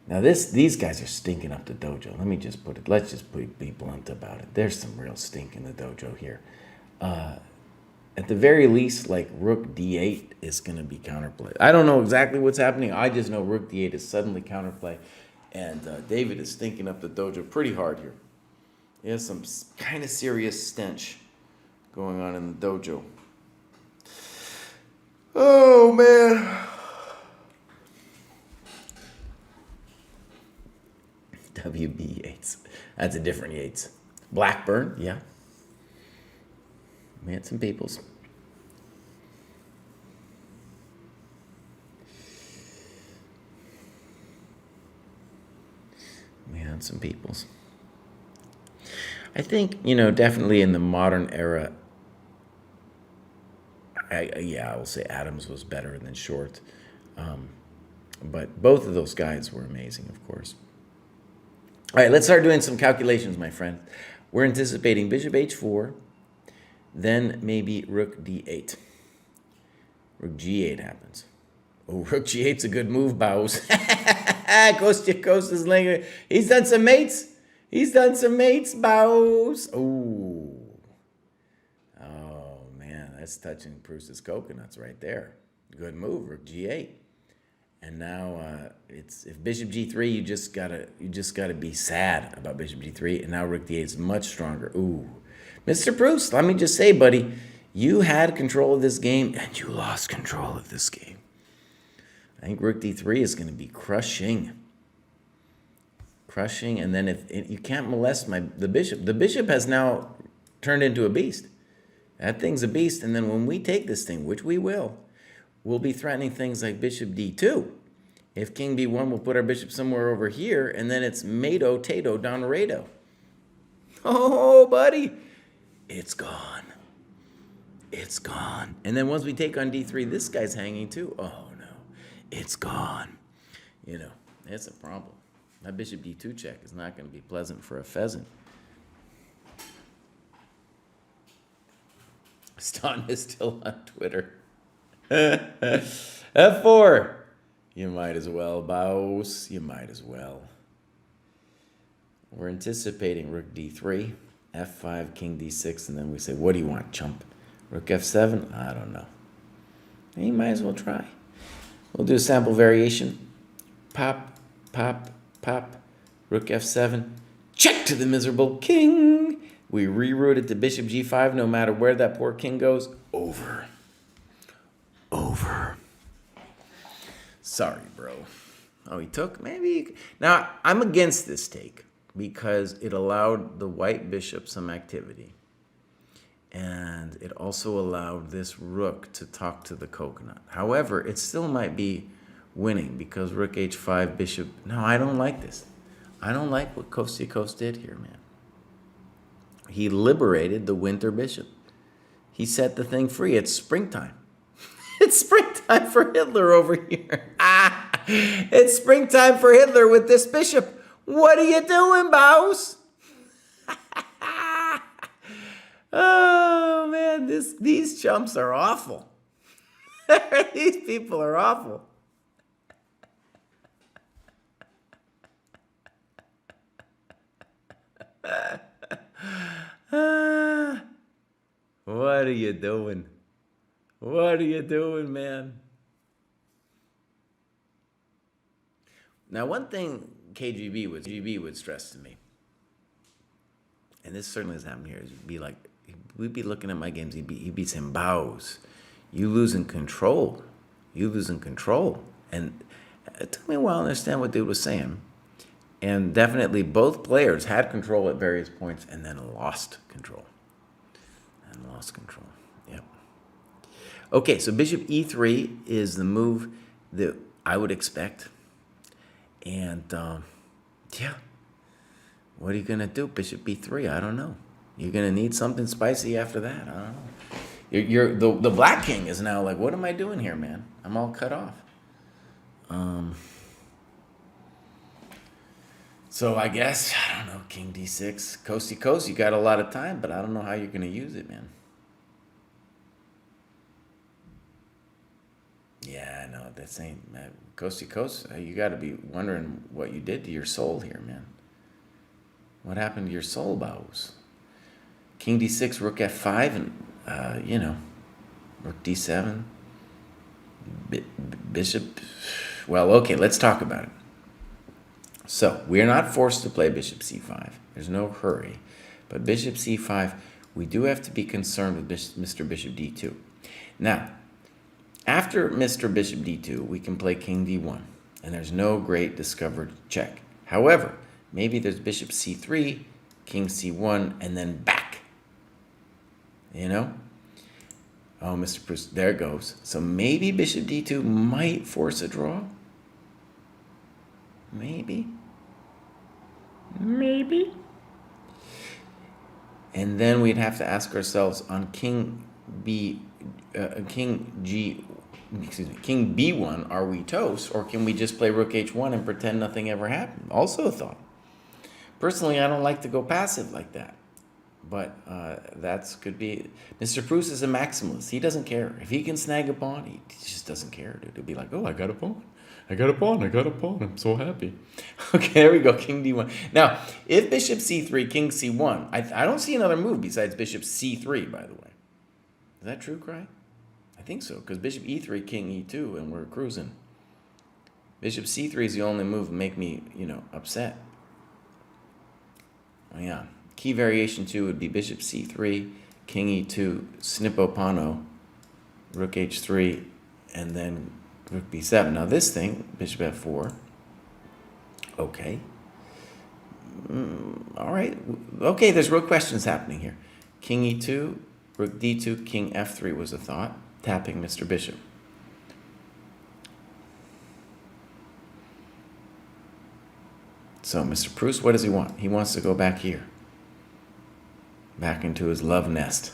Now these guys are stinking up the dojo. Let's just be blunt about it. There's some real stink in the dojo here. At the very least, rook d8 is going to be counterplay. I don't know exactly what's happening. I just know rook d8 is suddenly counterplay. And David is stinking up the dojo pretty hard here. There's some kind of serious stench going on in the dojo. Oh, man. W.B. Yeats. That's a different Yeats. Blackburn, yeah. We had some peoples. I think, definitely in the modern era, I will say Adams was better than Short. But both of those guys were amazing, of course. All right, let's start doing some calculations, my friend. We're anticipating bishop h4, then maybe rook d8. Rook g8 happens. Oh, rook g8's a good move, bows. Kostya's laying. He's done some mates. Bows. Oh. Oh, man, that's touching Pruess's coconuts right there. Good move, rook g8. And now if bishop g3, you just gotta be sad about bishop g3. And now rook d8 is much stronger. Ooh, Mr. Pruess, let me just say, buddy, you had control of this game and you lost control of this game. I think rook d3 is going to be crushing. And then if you can't molest the bishop has now turned into a beast. That thing's a beast. And then when we take this thing, which we will, we'll be threatening things like bishop d2. If king b1, we'll put our bishop somewhere over here, and then it's Mado, Tato, down Rado. Oh, buddy, it's gone. It's gone. And then once we take on d3, this guy's hanging too. Oh, no, it's gone. You know, it's a problem. That bishop d2 check is not going to be pleasant for a pheasant. Stan is still on Twitter. F4. You might as well, boss. You might as well. We're anticipating rook d3, f5, king d6, and then we say, what do you want, chump? Rook f7? I don't know. You might as well try. We'll do a sample variation. Pop, pop, pop. Rook f7. Check to the miserable king. We reroute it to bishop g5 no matter where that poor king goes. Over. Over. Sorry, bro. Oh, he took? Maybe. Now, I'm against this take because it allowed the white bishop some activity. And it also allowed this rook to talk to the coconut. However, it still might be winning because rook h5, bishop. No, I don't like this. I don't like what Kostya did here, man. He liberated the winter bishop. He set the thing free. It's springtime. It's springtime for Hitler over here. It's springtime for Hitler with this bishop. What are you doing, boss? Oh, man, these chumps are awful. These people are awful. What are you doing? What are you doing, man? Now, one thing KGB would stress to me, and this certainly has happened here, is we'd be looking at my games, he'd be saying, bows, you losing control. You losing control. And it took me a while to understand what dude was saying. And definitely both players had control at various points and then lost control. Yep. Okay, so bishop e3 is the move that I would expect. And, yeah. What are you going to do? Bishop b3? I don't know. You're going to need something spicy after that. I don't know. The black king is now like, what am I doing here, man? I'm all cut off. So I guess, I don't know, king d6, Kostya, you got a lot of time, but I don't know how you're going to use it, man. Yeah, I know, that's ain't, man. Kostya, you got to be wondering what you did to your soul here, man. What happened to your soul, bows? King d6, rook f5, and, rook d7, bishop. Well, okay, let's talk about it. So, we are not forced to play bishop c5. There's no hurry. But bishop c5, we do have to be concerned with Mr. Bishop d2. Now, after Mr. Bishop d2, we can play king d1. And there's no great discovered check. However, maybe there's bishop c3, king c1, and then back. You know? Oh, Mr. Pruess, there it goes. So maybe bishop d2 might force a draw. Maybe. And then we'd have to ask ourselves on king b1, are we toast, or can we just play rook h1 and pretend nothing ever happened? Also a thought. Personally, I don't like to go passive like that. But that could be... Mr. Pruess is a maximalist. He doesn't care. If he can snag a pawn, he just doesn't care, dude. He'll be like, oh, I got a pawn. I'm so happy. Okay, there we go, king d1. Now, if bishop c3, king c1, I don't see another move besides bishop c3, by the way. Is that true, Kraai? I think so, because bishop e3, king e2, and we're cruising. Bishop c3 is the only move that make me, upset. Oh, yeah. Key variation 2 would be bishop c3, king e2, snippo pano, rook h3, and then rook b7. Now this thing, bishop f4. Okay. All right. Okay, there's real questions happening here. King e2, rook d2, king f3 was a thought. Tapping Mr. Bishop. So, Mr. Pruess, what does he want? He wants to go back here. Back into his love nest.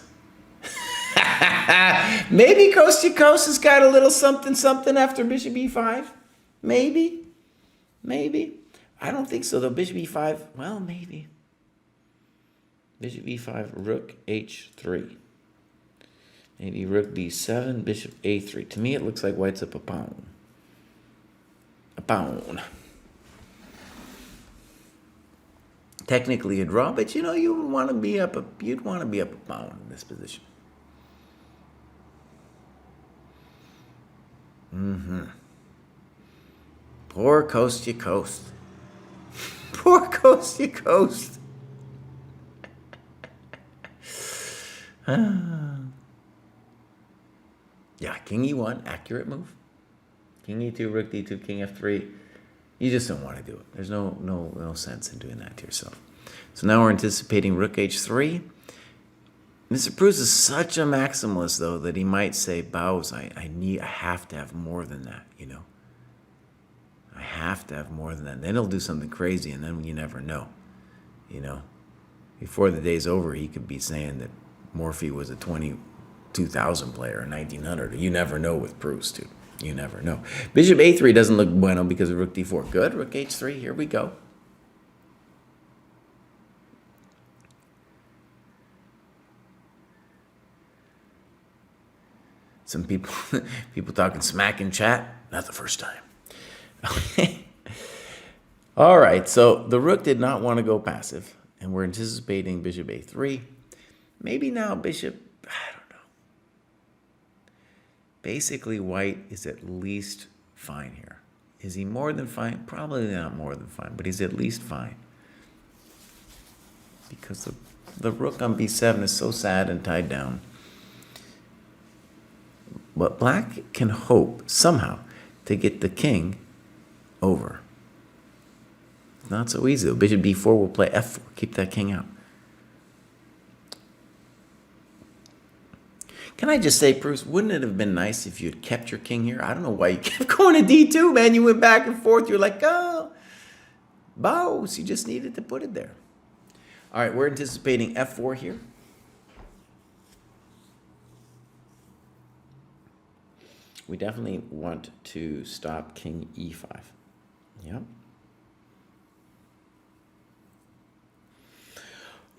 Maybe Kostya has got a little something after bishop e5. Maybe. I don't think so, though. Bishop e5, well, maybe. Bishop e5, rook h3. Maybe rook d7, bishop a3. To me, it looks like white's up a pawn. A pawn. Technically a draw, but you know you would want to be up you'd want to be up a pawn in this position. Poor Kostya. Poor Kostya. Yeah, king e1, accurate move. King e2, rook d2, king f3. You just don't want to do it. There's no sense in doing that to yourself. So now we're anticipating rook h3. Mr. Pruess is such a maximalist, though, that he might say, Bows, I have to have more than that, you know. I have to have more than that. Then he'll do something crazy, and then you never know, you know. Before the day's over, he could be saying that Morphy was a 22,000 player in 1900. You never know with Pruess, dude. You never know. Bishop a3 doesn't look bueno because of rook d4. Good. Rook h3. Here we go. Some people talking smack in chat. Not the first time. Okay. All right. So the rook did not want to go passive, and we're anticipating bishop a3. Maybe now bishop. I don't know. Basically, white is at least fine here. Is he more than fine? Probably not more than fine, but he's at least fine. Because the rook on b7 is so sad and tied down. But black can hope somehow to get the king over. It's not so easy, though. Bishop d4 will play f4, keep that king out. Can I just say, Pruess, wouldn't it have been nice if you had kept your king here? I don't know why you kept going to d2, man. You went back and forth. You're like, oh, Bows. You just needed to put it there. All right, we're anticipating f4 here. We definitely want to stop king e5. Yep.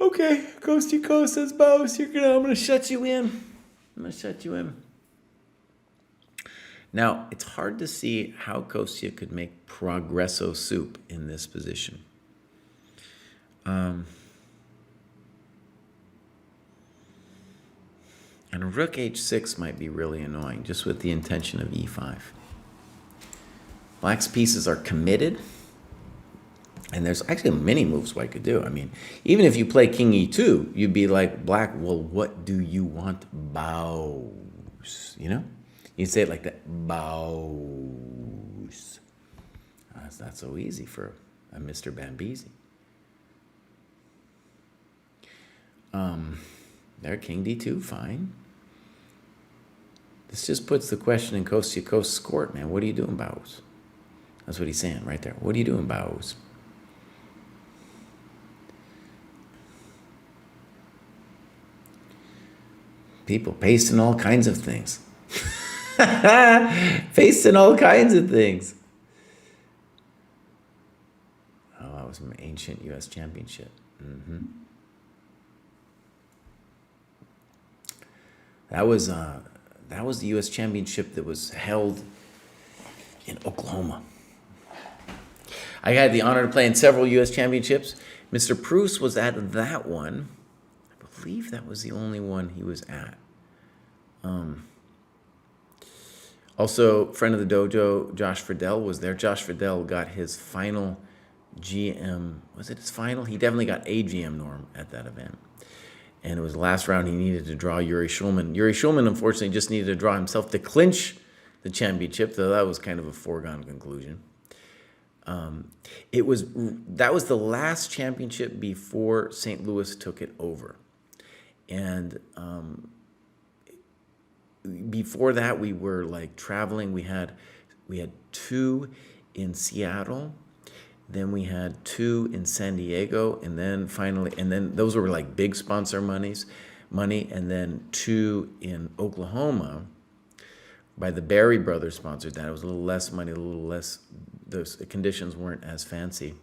Okay, Kostya says, Bows, I'm gonna shut you in. Now, it's hard to see how Kostya could make progresso soup in this position. And rook h6 might be really annoying, just with the intention of e5. Black's pieces are committed. And there's actually many moves white could do. I mean, even if you play king e2, you'd be like, black, well, what do you want, Bows? You know? You'd say it like that, Bows. That's not so easy for a Mr. Bambisi. There, king d2, fine. This just puts the question in Kostya's court, man. What are you doing, Bows? That's what he's saying right there. What are you doing, Bows? People pasting all kinds of things. Pasting all kinds of things. Oh, that was an ancient U.S. championship. That was the U.S. championship that was held in Oklahoma. I had the honor to play in several U.S. championships. Mr. Pruess was at that one. I believe that was the only one he was at. Also, friend of the dojo, Josh Friedel, was there. Josh Friedel got his final GM. Was it his final? He definitely got a GM norm at that event. And it was the last round he needed to draw Yuri Shulman. Yuri Shulman, unfortunately, just needed to draw himself to clinch the championship, though that was kind of a foregone conclusion. That was the last championship before St. Louis took it over. And before that, we were like traveling. We had two in Seattle, Then we had 2 in San Diego, and then those were like big sponsor money, and then 2 in Oklahoma by the Berry Brothers sponsored that. It was a little less money, a little less, those conditions weren't as fancy.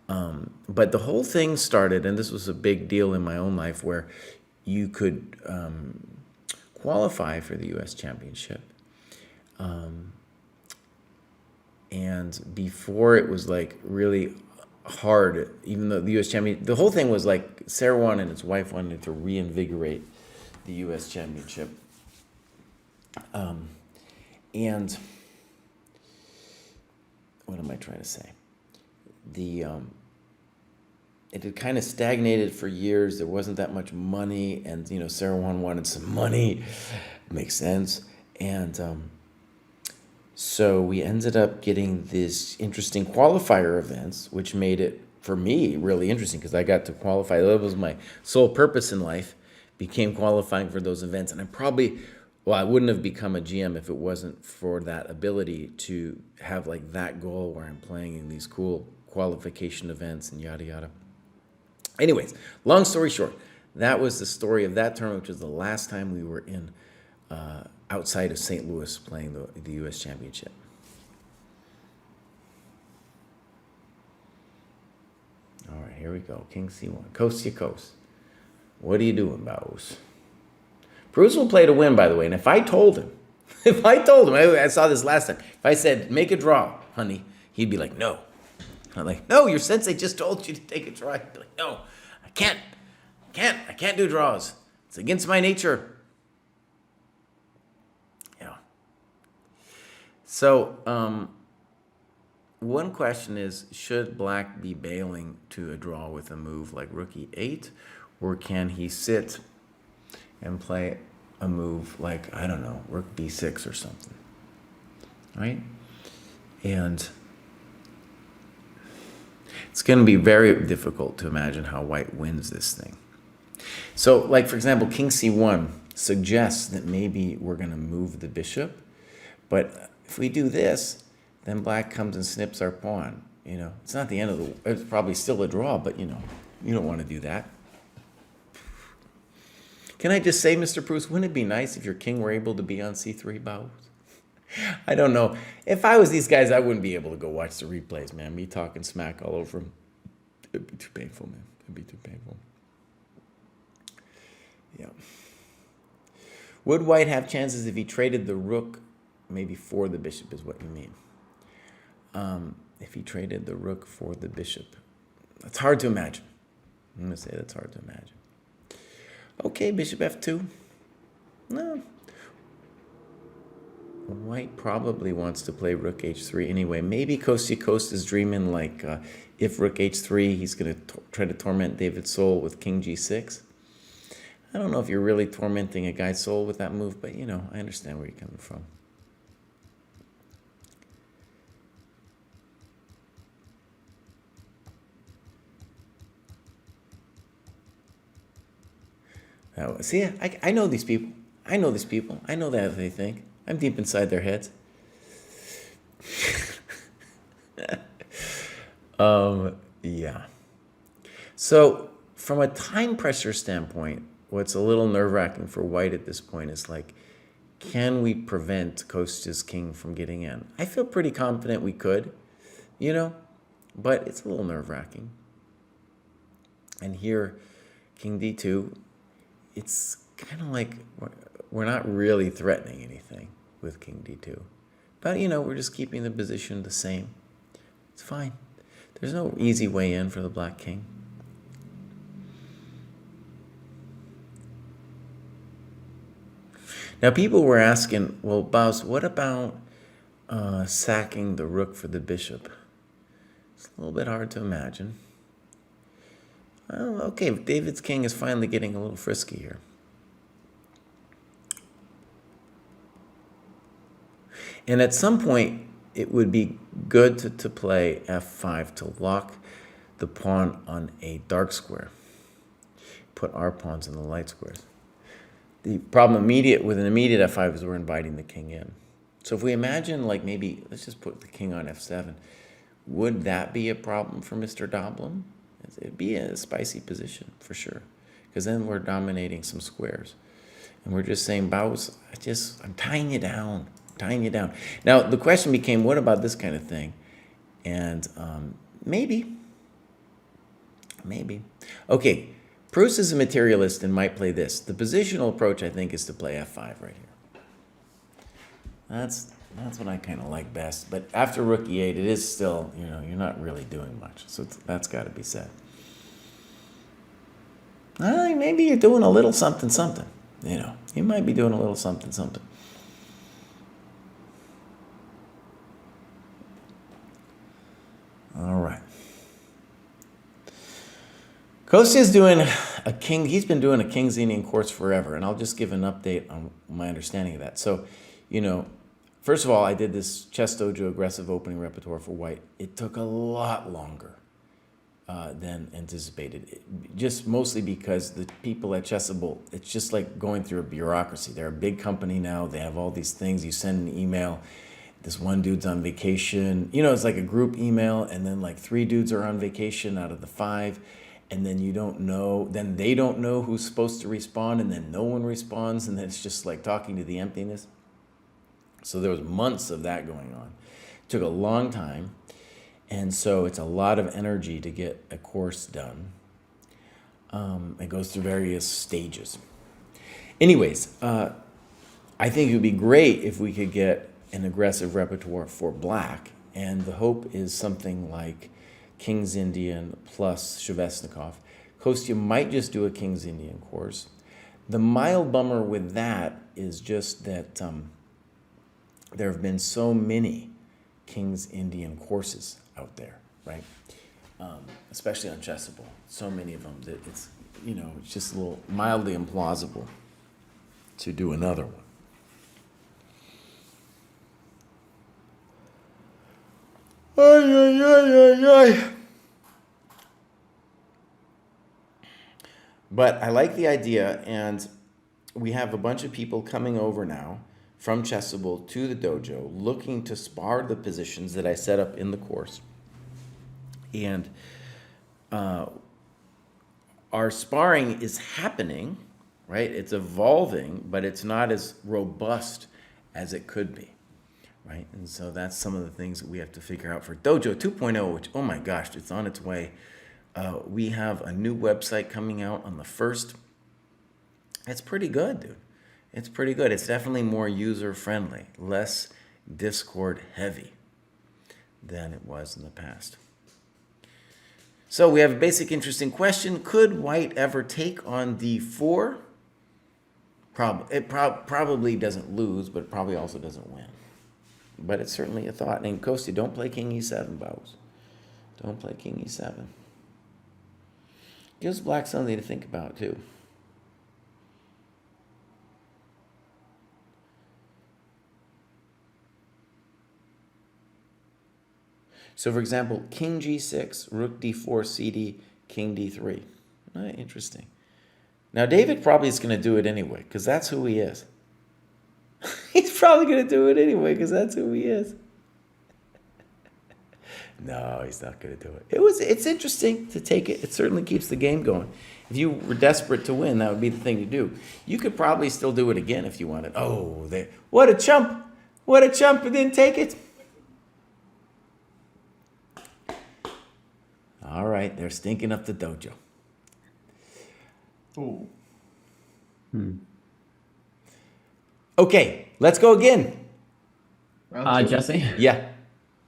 But the whole thing started, and this was a big deal in my own life, where you could qualify for the U.S. Championship. And before it was like really hard, even though the U.S. Championship, the whole thing was like Sarwan and his wife wanted to reinvigorate the U.S. Championship. And what am I trying to say? It had kind of stagnated for years. There wasn't that much money, and Sarwan wanted some money. Makes sense. And so we ended up getting this interesting qualifier events, which made it for me really interesting because I got to qualify. That was my sole purpose in life, became qualifying for those events, and I wouldn't have become a GM if it wasn't for that ability to have like that goal where I'm playing in these cool qualification events and yada yada. Anyways, long story short, that was the story of that tournament, which was the last time we were in outside of St. Louis playing the U.S. Championship. All right, here we go. King C1, Kostya Kost. What are you doing, Baus? Pruess will play to win, by the way. And if I told him, I saw this last time. If I said, make a draw, honey, he'd be like, no. I'm like, no, your sensei just told you to take a draw. He'd be like, no, I can't do draws. It's against my nature. Yeah. So, one question is, should black be bailing to a draw with a move like rook e8, or can he sit and play a move like, I don't know, rook b6 or something, right? And it's going to be very difficult to imagine how white wins this thing. So, like, for example, king c1 suggests that maybe we're going to move the bishop, but if we do this, then black comes and snips our pawn. It's not the end of the, it's probably still a draw, but you don't want to do that. Can I just say, Mr. Pruess, wouldn't it be nice if your king were able to be on c3, Baus? I don't know. If I was these guys, I wouldn't be able to go watch the replays, man. Me talking smack all over them. It'd be too painful, man. It'd be too painful. Yeah. Would white have chances if he traded the rook maybe for the bishop is what you mean. If he traded the rook for the bishop. That's hard to imagine. I'm going to say that's hard to imagine. Okay, bishop f2. No. White probably wants to play rook h3 anyway. Maybe Kostya Kost is dreaming like if rook h3, he's going to try to torment David's soul with king g6. I don't know if you're really tormenting a guy's soul with that move, but I understand where you're coming from. See, I know these people. I know that they think. I'm deep inside their heads. Yeah. So from a time pressure standpoint, what's a little nerve-wracking for white at this point is like, can we prevent Kostya's king from getting in? I feel pretty confident we could, but it's a little nerve-wracking. And here, king d2, it's kind of like we're not really threatening anything with king d2. But, we're just keeping the position the same. It's fine. There's no easy way in for the black king. Now, people were asking, well, Baus, what about sacking the rook for the bishop? It's a little bit hard to imagine. Well, okay, David's king is finally getting a little frisky here. And at some point, it would be good to play f5 to lock the pawn on a dark square. Put our pawns in the light squares. The problem with an immediate f5 is we're inviting the king in. So if we imagine, like maybe, let's just put the king on f7. would that be a problem for Mr. Doblin? It'd be a spicy position for sure, because then we're dominating some squares, and we're just saying, Baus, I'm tying you down, Now the question became, what about this kind of thing? And maybe. Okay, Pruess is a materialist and might play this. The positional approach, I think, is to play f5 right here. That's what I kind of like best. But after rook e8, it is still, you're not really doing much. So that's got to be said. Maybe you're doing a little something. You might be doing a little something. All right. Kostya's doing a king. He's been doing a King's Indian course forever, and I'll just give an update on my understanding of that. So, first of all, I did this Chess Dojo aggressive opening repertoire for white. It took a lot longer than anticipated, just mostly because the people at Chessable, it's just like going through a bureaucracy. They're a big company now. They have all these things. You send an email. This one dude's on vacation. It's like a group email, and then like 3 dudes are on vacation out of the 5. And then then they don't know who's supposed to respond, and then no one responds, and then it's just like talking to the emptiness. So there was months of that going on. It took a long time, and so it's a lot of energy to get a course done. It goes through various stages. Anyways, I think it would be great if we could get an aggressive repertoire for black, and the hope is something like King's Indian plus Shavesnikov. Kostya might just do a King's Indian course. The mild bummer with that is just that there have been so many King's Indian courses out there, right? Especially on Chessable. So many of them that it's just a little mildly implausible to do another one. But I like the idea, and we have a bunch of people coming over now from Chessable to the dojo looking to spar the positions that I set up in the course. And our sparring is happening, right? It's evolving, but it's not as robust as it could be. Right? And so that's some of the things that we have to figure out for Dojo 2.0, which, oh my gosh, it's on its way. We have a new website coming out on the 1st. It's pretty good, dude. It's pretty good. It's definitely more user-friendly, less Discord heavy than it was in the past. So we have a basic interesting question. Could white ever take on d4? It probably doesn't lose, but it probably also doesn't win. But it's certainly a thought. And Kostya, don't play King e7, Baus. Don't play King e7. Gives black something to think about, too. So, for example, King g6, Rook d4, cd, King d3. Interesting. Now, David probably is going to do it anyway, because that's who he is. He's probably going to do it anyway because that's who he is. No, he's not going to do it. It's interesting to take it. It certainly keeps the game going. If you were desperate to win, that would be the thing to do. You could probably still do it again if you wanted. Oh, what a chump. What a chump. He didn't take it. All right, they're stinking up the dojo. Ooh. Okay, let's go again. Jesse? Yeah.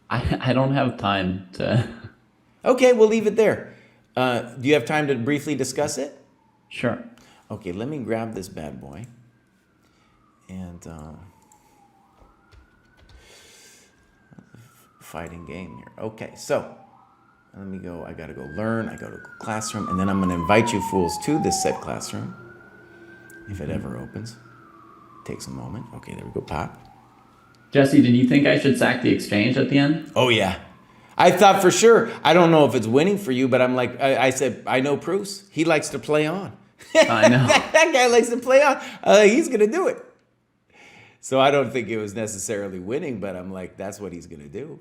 I don't have time to... Okay, we'll leave it there. Do you have time to briefly discuss it? Sure. Okay, let me grab this bad boy. And fighting game here. Okay, so let me go. I got to go learn. I go to classroom. And then I'm going to invite you fools to this set classroom. If it ever opens. Takes a moment. Okay, there we go. Pop. Jesse, did you think I should sack the exchange at the end? Oh, yeah. I thought for sure. I don't know if it's winning for you, but I'm like, I said, I know Pruess. He likes to play on. I know. that guy likes to play on. He's going to do it. So I don't think it was necessarily winning, but I'm like, that's what he's going to do.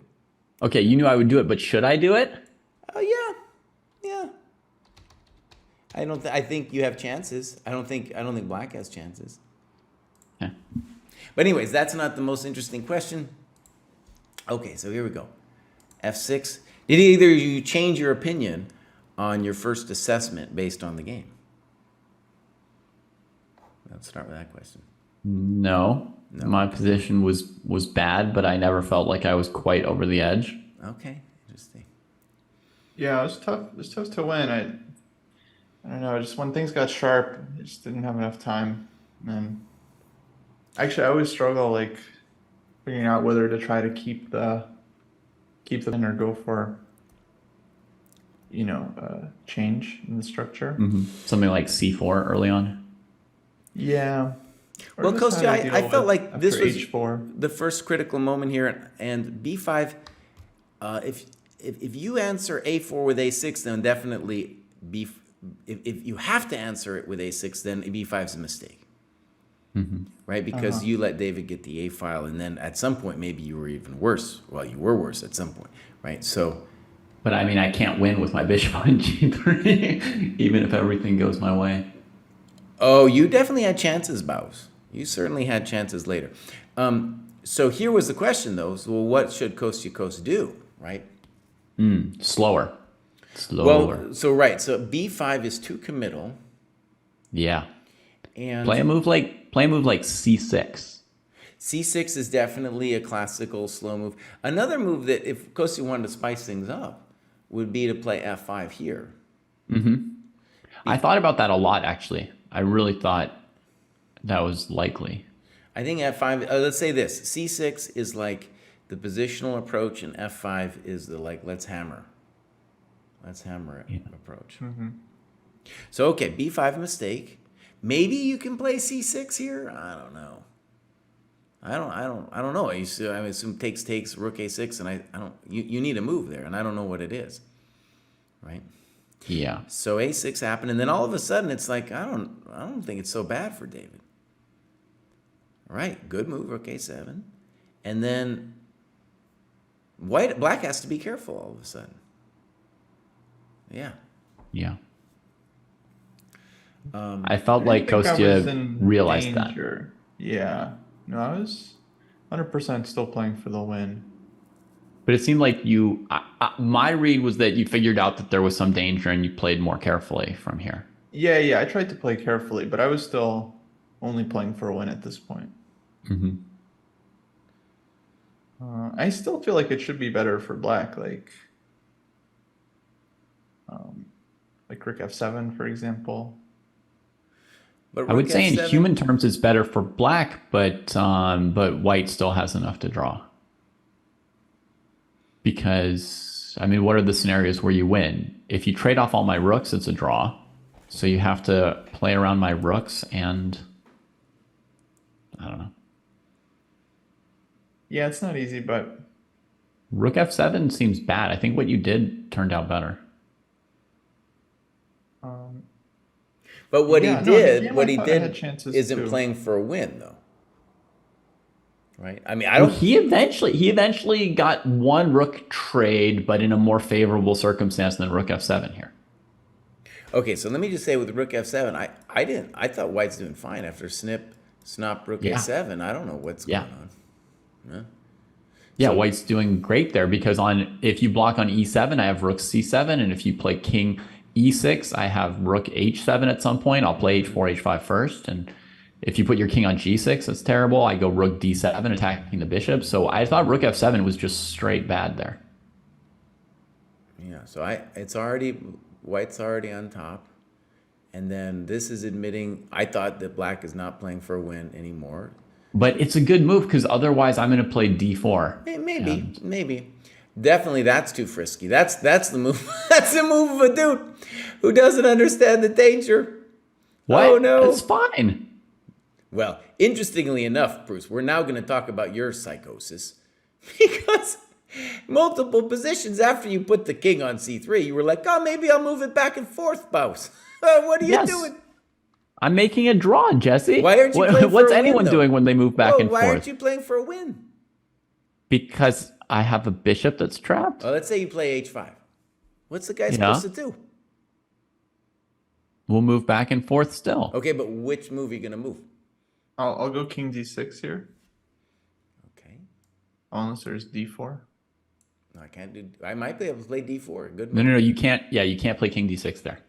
Okay, you knew I would do it, but should I do it? Oh yeah. I think you have chances. I don't think black has chances. Okay. But anyways, that's not the most interesting question. Okay, so here we go. F6. Did either you change your opinion on your first assessment based on the game? Let's start with that question. No. My position was bad, but I never felt like I was quite over the edge. Okay, interesting. Yeah, it was tough. It was tough to win. I don't know. Just when things got sharp, I just didn't have enough time. And actually, I always struggle like figuring out whether to try to keep the win or go for change in the structure. Something like C4 early on. Yeah. Or Well, just Kostya, how to I deal felt with like this after was H4. the first critical moment here, and B5. If you answer A4 with A6, then definitely B. If you have to answer it with A6, then B5 is a mistake, right? Because you let David get the A file, and then at some point maybe you were even worse. Well, you were worse at some point, right? So. But I mean, I can't win with my bishop on G3, even if everything goes my way. Oh, you definitely had chances, Baus. You certainly had chances later. So here was the question, though. So, well, what should Kostya do, right? Slower. Well, so B5 is too committal. Yeah. And Play a move like C6. C6 is definitely a classical slow move. Another move that if Kostya wanted to spice things up would be to play F5 here. I thought about that a lot, actually. I really thought that was likely. I think F5, let's say this, C6 is like the positional approach and F5 is the like, let's hammer approach. So, okay, B5 mistake. Maybe you can play C6 here. I don't know. I don't know. I assume takes rook A6, and I don't. You need a move there, and I don't know what it is, right? Yeah. So A6 happened, and then all of a sudden it's like I don't think it's so bad for David. All right, good move, rook A7, and then black has to be careful all of a sudden. Yeah. Yeah. I felt like Kostya realized danger. Yeah. No, I was 100% still playing for the win. But it seemed like my read was that you figured out that there was some danger and you played more carefully from here. Yeah. I tried to play carefully, but I was still only playing for a win at this point. I still feel like it should be better for black, like rook F7, for example. But I would say in F7, human terms it's better for black, but white still has enough to draw. Because, I mean, what are the scenarios where you win? If you trade off all my rooks, it's a draw. So you have to play around my rooks and I don't know. Yeah, it's not easy, but Rook F7 seems bad. I think what you did turned out better. But what he did isn't too. playing for a win, though. Right? I mean, He eventually got one rook trade, but in a more favorable circumstance than Rook F7 here. Okay, so let me just say with Rook F7, I thought White's doing fine after snop Rook A7. I don't know what's going on. Yeah, White's doing great there because if you block on E7, I have Rook C7, and if you play King E6, I have Rook H7 at some point. I'll play H4, H5 first, and if you put your king on G6, that's terrible. I go Rook D7, attacking the bishop. So I thought Rook F7 was just straight bad there. Yeah, so White's already on top, and then this is admitting I thought that black is not playing for a win anymore. But it's a good move because otherwise I'm going to play D4. Maybe. Definitely that's too frisky. That's the move. That's the move of a dude who doesn't understand the danger. What? Oh no. It's fine. Well, interestingly enough, Pruess, we're now going to talk about your psychosis because multiple positions after you put the king on C3, you were like, oh, maybe I'll move it back and forth, Baus. What are you doing? I'm making a draw, Jesse. Why aren't you playing for What's a anyone win, doing when they move back and forth? Why aren't you playing for a win? Because I have a bishop that's trapped. Well, let's say you play h5. What's the guy Yeah. supposed to do? We'll move back and forth still. Okay, but which move are you going to move? I'll go king d6 here. Okay. Unless there's d4. No, I can't do. I might be able to play d4. Good No, move. no, no. You can't. Yeah, you can't play king d6 there.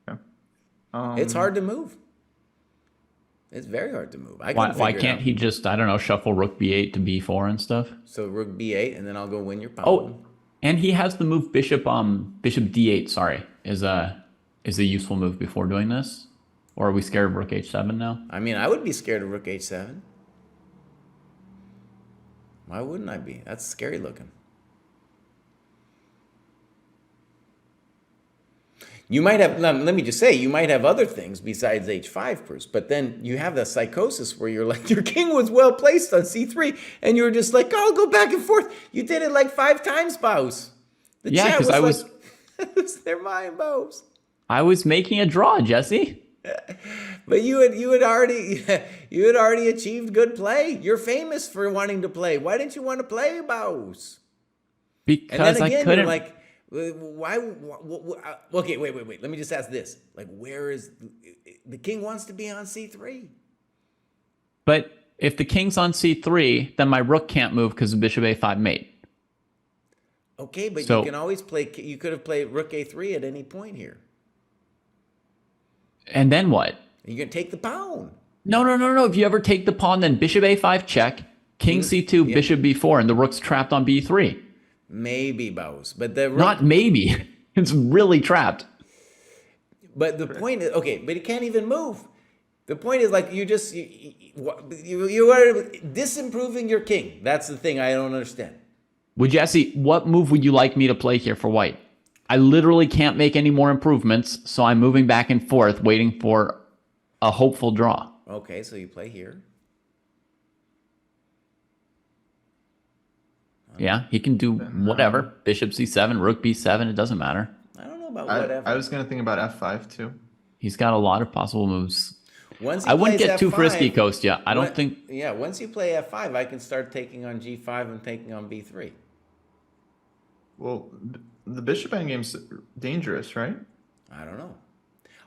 Okay. It's hard to move. It's very hard to move. Why can't he just, I don't know, shuffle rook b8 to b4 and stuff? So rook b8, and then I'll go win your pawn. Oh, and he has the move bishop d8. Sorry, is a useful move before doing this. Or are we scared of rook h7 now? I mean, I would be scared of rook h7. Why wouldn't I be? That's scary looking. You might have, let me just say, you might have other things besides h5, Pruess, but then you have the psychosis where you're like, your king was well placed on c3, and you were just like, oh, I'll go back and forth. You did it like 5 times, Bows. The Yeah, chat because I was, like, lose their mind, Bows. I was making a draw, Jesse. But you had already achieved good play. You're famous for wanting to play. Why didn't you want to play, Bows? Because And then again, I couldn't. you're like, why? Okay, wait. Let me just ask this: like, where is the king wants to be on c3? But if the king's on c3, then my rook can't move because of bishop a5 mate. Okay, but So- you can always play. You could have played rook a3 at any point here. And then what? You can take the pawn. No. If you ever take the pawn, then bishop a5 check, king c2, yeah. bishop b4, and the rook's trapped on b3. Maybe, Bows, but the rook, Not maybe. It's really trapped. But the point is, okay, but he can't even move. The point is, like, you are disimproving your king. That's the thing I don't understand. Well, Jesse, what move would you like me to play here for white? I literally can't make any more improvements, so I'm moving back and forth, waiting for a hopeful draw. Okay, so you play here. Yeah, he can do whatever. Bishop c7, rook b7, it doesn't matter. I don't know about whatever. I was going to think about f5 too. He's got a lot of possible moves. Once he I wouldn't plays get too F5, frisky, Kostya. I don't think... Yeah, once you play f5, I can start taking on g5 and taking on b3. Well, the bishop endgame's dangerous, right? I don't know.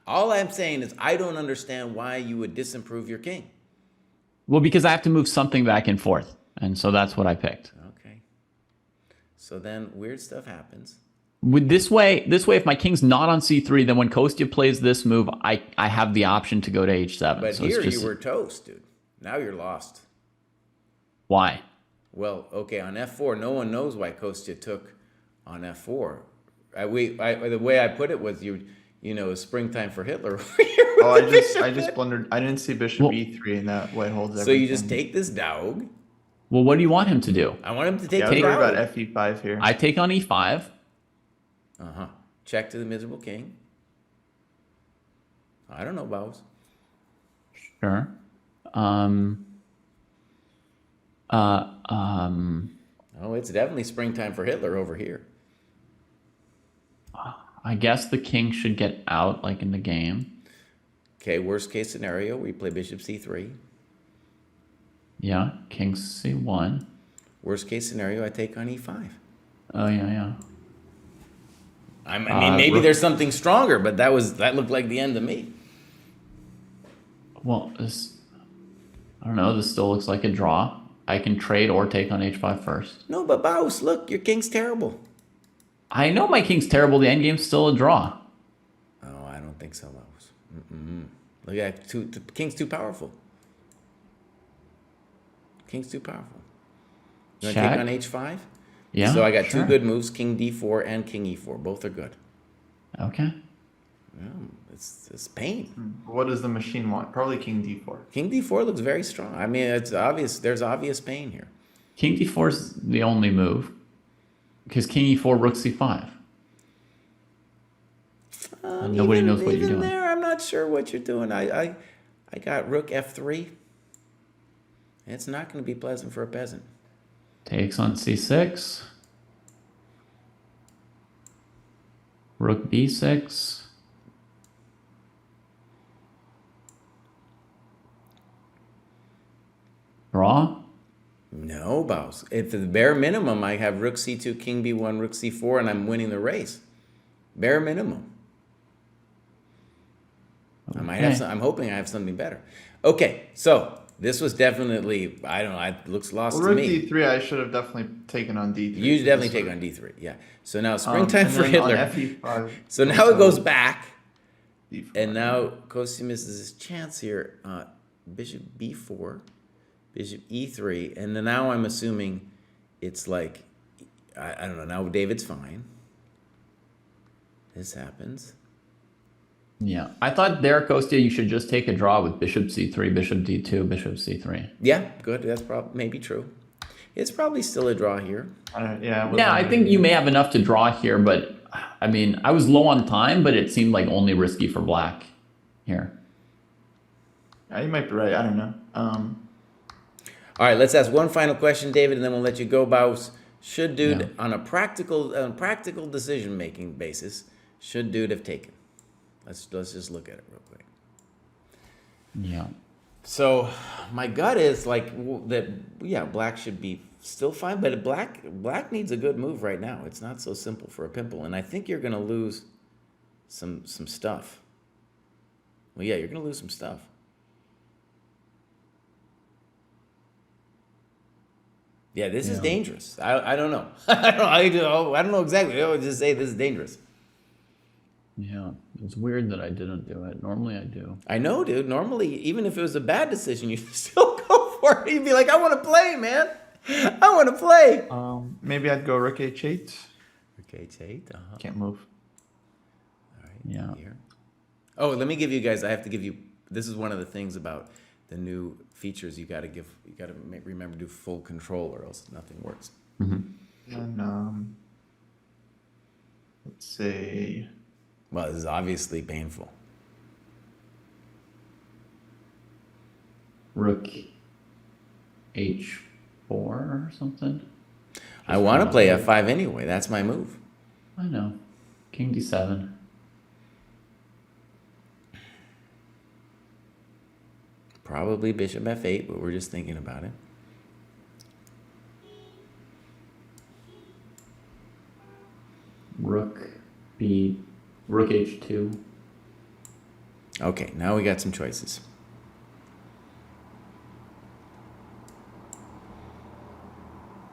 All I'm saying is I don't understand why you would disimprove your king. Well, because I have to move something back and forth. And so that's what I picked. Okay. So then weird stuff happens. With this way, if my king's not on c3, then when Kostya plays this move, I have the option to go to h7. But so here it's just, you were toast, dude. Now you're lost. Why? Well, okay, on f4, no one knows why Kostya took on f4. The way I put it was it's springtime for Hitler. Oh, I just blundered. I didn't see bishop Well- e3, and that white holds everything. So you just take this dog. Well, what do you want him to do? I want him to take Yeah, I the was worried dog. about fe5 here. I take on e5. Check to the miserable king. I don't know, Bows. Sure. Oh, it's definitely springtime for Hitler over here. I guess the king should get out, like in the game. Okay, worst case scenario, we play bishop c3. Yeah, king c1. Worst case scenario, I take on e5. Oh, yeah. I mean, maybe there's something stronger, but that looked like the end to me. Well, I don't know. This still looks like a draw. I can trade or take on h5 first. No, but Bows, look, your king's terrible. I know my king's terrible. The endgame's still a draw. Oh, I don't think so, Bows. Look at that, the king's too powerful. King's too powerful. You want to take on h5? Yeah. So I got sure. two good moves, king d4 and king e4. Both are good. Okay. Yeah, it's pain. What does the machine want? Probably king d4. King d4 looks very strong. I mean, it's obvious. There's obvious pain here. King d4 is the only move. Because king e4, rook c5. And nobody knows what you're Even doing. there, I'm not sure what you're doing. I got rook f3. It's not going to be pleasant for a peasant. Takes on c6. Rook b6. Draw. No, boss. At the bare minimum, I have rook c2, king b1, rook c4, and I'm winning the race. Bare minimum. I might have some, I'm hoping I have something better. Okay, so this was definitely, I don't know, it looks lost Well, to rook me. d3, I should have definitely taken on d3. You definitely take on d3, yeah. So now springtime and for then Hitler. on fe5. So now it goes back, d4. and now Kostya misses his chance here. Bishop b4, bishop e3, and then now I'm assuming it's like, I don't know, now David's fine. This happens. Yeah. I thought there, Kostya, you should just take a draw with bishop c3, bishop d2, bishop c3. Yeah, good, that's probably maybe true. It's probably still a draw here. Yeah, I think you may have enough to draw here, but I mean, I was low on time, but it seemed like only risky for black here. Yeah, you might be right. I don't know. All right, let's ask one final question, David, and then we'll let you go, Baus. Should dude, on a practical decision-making basis, should dude have taken? Let's just look at it real quick. Yeah. So my gut is like that. Yeah, black should be still fine, but black needs a good move right now. It's not so simple for a pimple, and I think you're going to lose some stuff. Well, yeah, you're going to lose some stuff. Yeah, this is dangerous. I don't know. I don't know exactly. I would just say this is dangerous. Yeah, it's weird that I didn't do it. Normally I do. I know, dude. Normally, even if it was a bad decision, you'd still go for it. You'd be like, I want to play, man. I want to play. Maybe I'd go rook h8. Rook h8. Can't move. All right. Yeah. Here. Oh, let me give you guys. I have to give you. This is one of the things about the new features. You got to give. You got to remember to do full control, or else nothing works. Mm-hmm. And let's say. Well, this is obviously painful. Rook h4 or something. I want to play f5 anyway. That's my move. I know. King d7. Probably bishop f8, but we're just thinking about it. Rook h2. Okay, now we got some choices.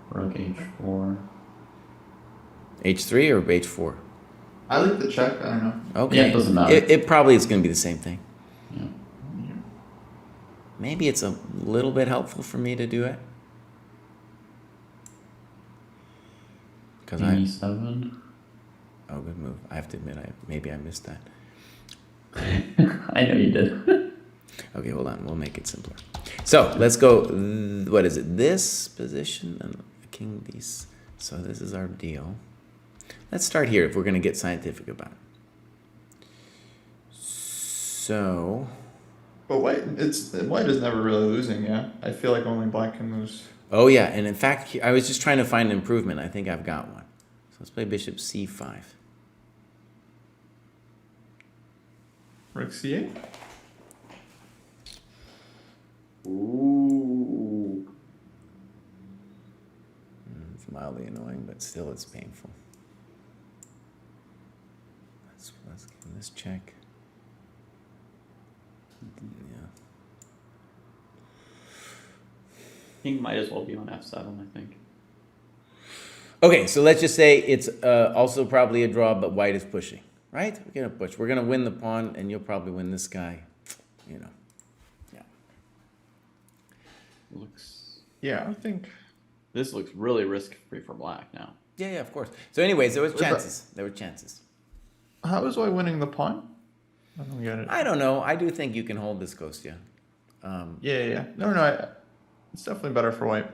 Rook h4. H3 or h4? I like the check. I don't know. Okay. Yeah, it doesn't matter. It probably is going to be the same thing. Yeah. Maybe it's a little bit helpful for me to do it. Because e7. Oh, good move. I have to admit, maybe I missed that. I know you did. Okay, hold on. We'll make it simpler. So let's go. What is it? This position and king these. So this is our deal. Let's start here if we're going to get scientific about it. So. But white is never really losing. Yeah, I feel like only black can lose. Oh yeah, and in fact, I was just trying to find an improvement. I think I've got one. So let's play bishop c5. Rook c8. Ooh. It's mildly annoying, but still it's painful. Let's give this check. Yeah. King might as well be on f7, I think. Okay, so let's just say it's also probably a draw, but white is pushing, right? We're gonna push. We're gonna win the pawn, and you'll probably win this guy. You know, yeah. Yeah, I think. This looks really risk-free for black now. Yeah, of course. So, anyways, there was chances. There were chances. How is white winning the pawn? I don't get it. I don't know. I do think you can hold this, Kostya. Yeah. No. It's definitely better for white.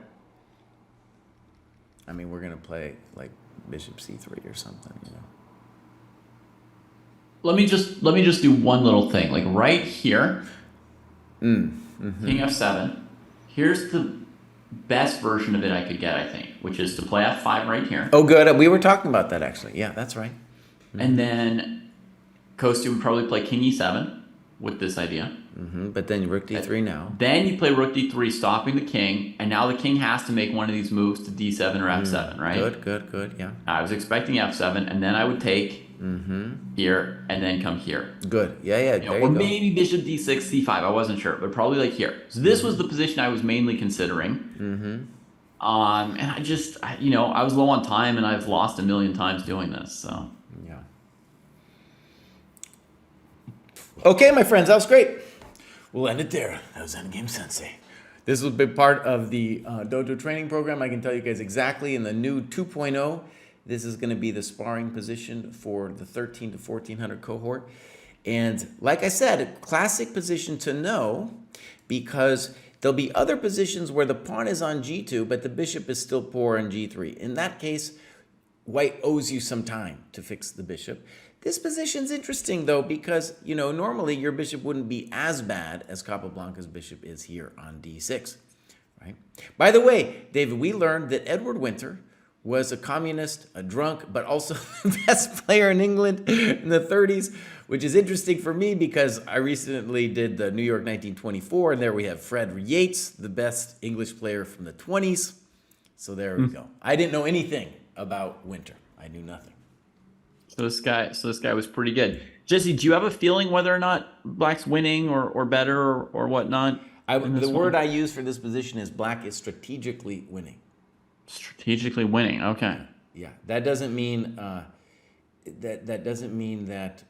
I mean, we're gonna play like bishop c3 or something, you know. Let me just do one little thing. Like right here, King f7. Here's the best version of it I could get, I think, which is to play f5 right here. Oh, good. We were talking about that actually. Yeah, that's right. And then Kostya would probably play king e7 with this idea. But then rook d3 now. Then you play rook d3, stopping the king, and now the king has to make one of these moves to d7 or f7, right? Good, yeah. I was expecting f7, and then I would take here, and then come here. Good, yeah, there Or you go. maybe bishop d6, c5, I wasn't sure, but probably like here. So this was the position I was mainly considering. And I just, I was low on time, and I've lost a million times doing this, so. Yeah. Okay, my friends, that was great. We'll end it there. That was Endgame Sensei. This was a big part of the Dojo training program. I can tell you guys exactly in the new 2.0, this is going to be the sparring position for the 13 to 1400 cohort. And like I said, a classic position to know because there'll be other positions where the pawn is on g2, but the bishop is still poor on g3. In that case, white owes you some time to fix the bishop. This position's interesting, though, because, normally your bishop wouldn't be as bad as Capablanca's bishop is here on d6, right? By the way, David, we learned that Edward Winter was a communist, a drunk, but also the best player in England in the 30s, which is interesting for me because I recently did the New York 1924, and there we have Fred Yates, the best English player from the 20s. So there we go. I didn't know anything about Winter. I knew nothing. So this guy was pretty good. Jesse, do you have a feeling whether or not black's winning or better or whatnot? The word I use for this position is black is strategically winning. Strategically winning. Okay. Yeah, that doesn't mean that doesn't mean that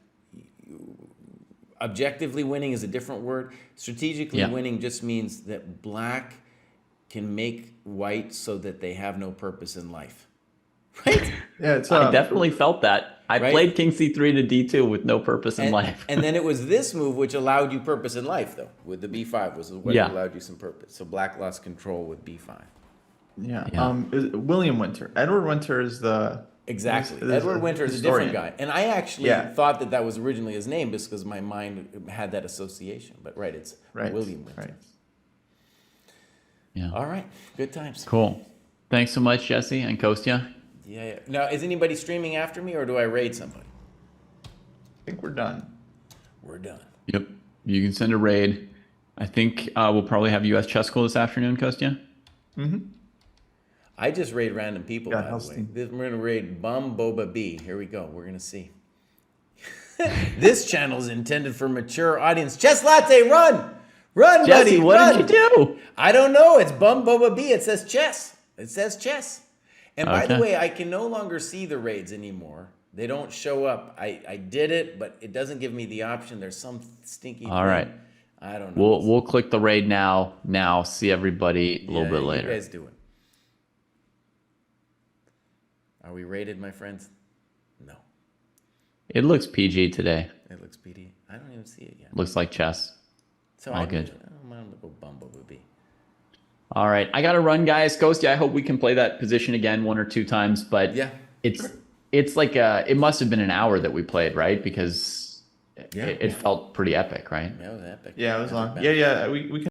objectively winning is a different word. Strategically winning just means that black can make white so that they have no purpose in life. Right? Yeah, I definitely felt that. I played king c3 to d2 with no purpose in life. And then it was this move which allowed you purpose in life, though. With the b5 was what allowed you some purpose. So black lost control with b5. Yeah. William Winter. Edward Winter is the... Exactly. Edward Winter is a different guy. And I actually thought that was originally his name just because my mind had that association. But it's William Winter. Right. Yeah. All right. Good times. Cool. Thanks so much, Jesse and Kostya. Yeah. Now, is anybody streaming after me or do I raid somebody? I think we're done. We're done. Yep. You can send a raid. I think we'll probably have US Chess School this afternoon, Kostya. I just raid random people, by the way. We're going to raid Bum Boba B. Here we go. We're going to see. This channel is intended for mature audience. Chess Latte, run! Run, Jesse, buddy, what run! did you do? I don't know. It's Bum Boba B. It says chess. It says chess. And by the way, I can no longer see the raids anymore. They don't show up. I did it, but it doesn't give me the option. There's some stinky thing. All right. I don't know. We'll click the raid now. See everybody a little bit later. You guys do it. Are we rated, my friends? No. It looks PG today. It looks PD. I don't even see it yet. Looks like chess. So all good. I'm going to go Bumblebee B. All right. I got to run, guys. Kostya, I hope we can play that position again 1 or 2 times. But it's like it must have been an hour that we played, right? Because it felt pretty epic, right? Yeah, it was epic. Yeah, it was long. Yeah. We can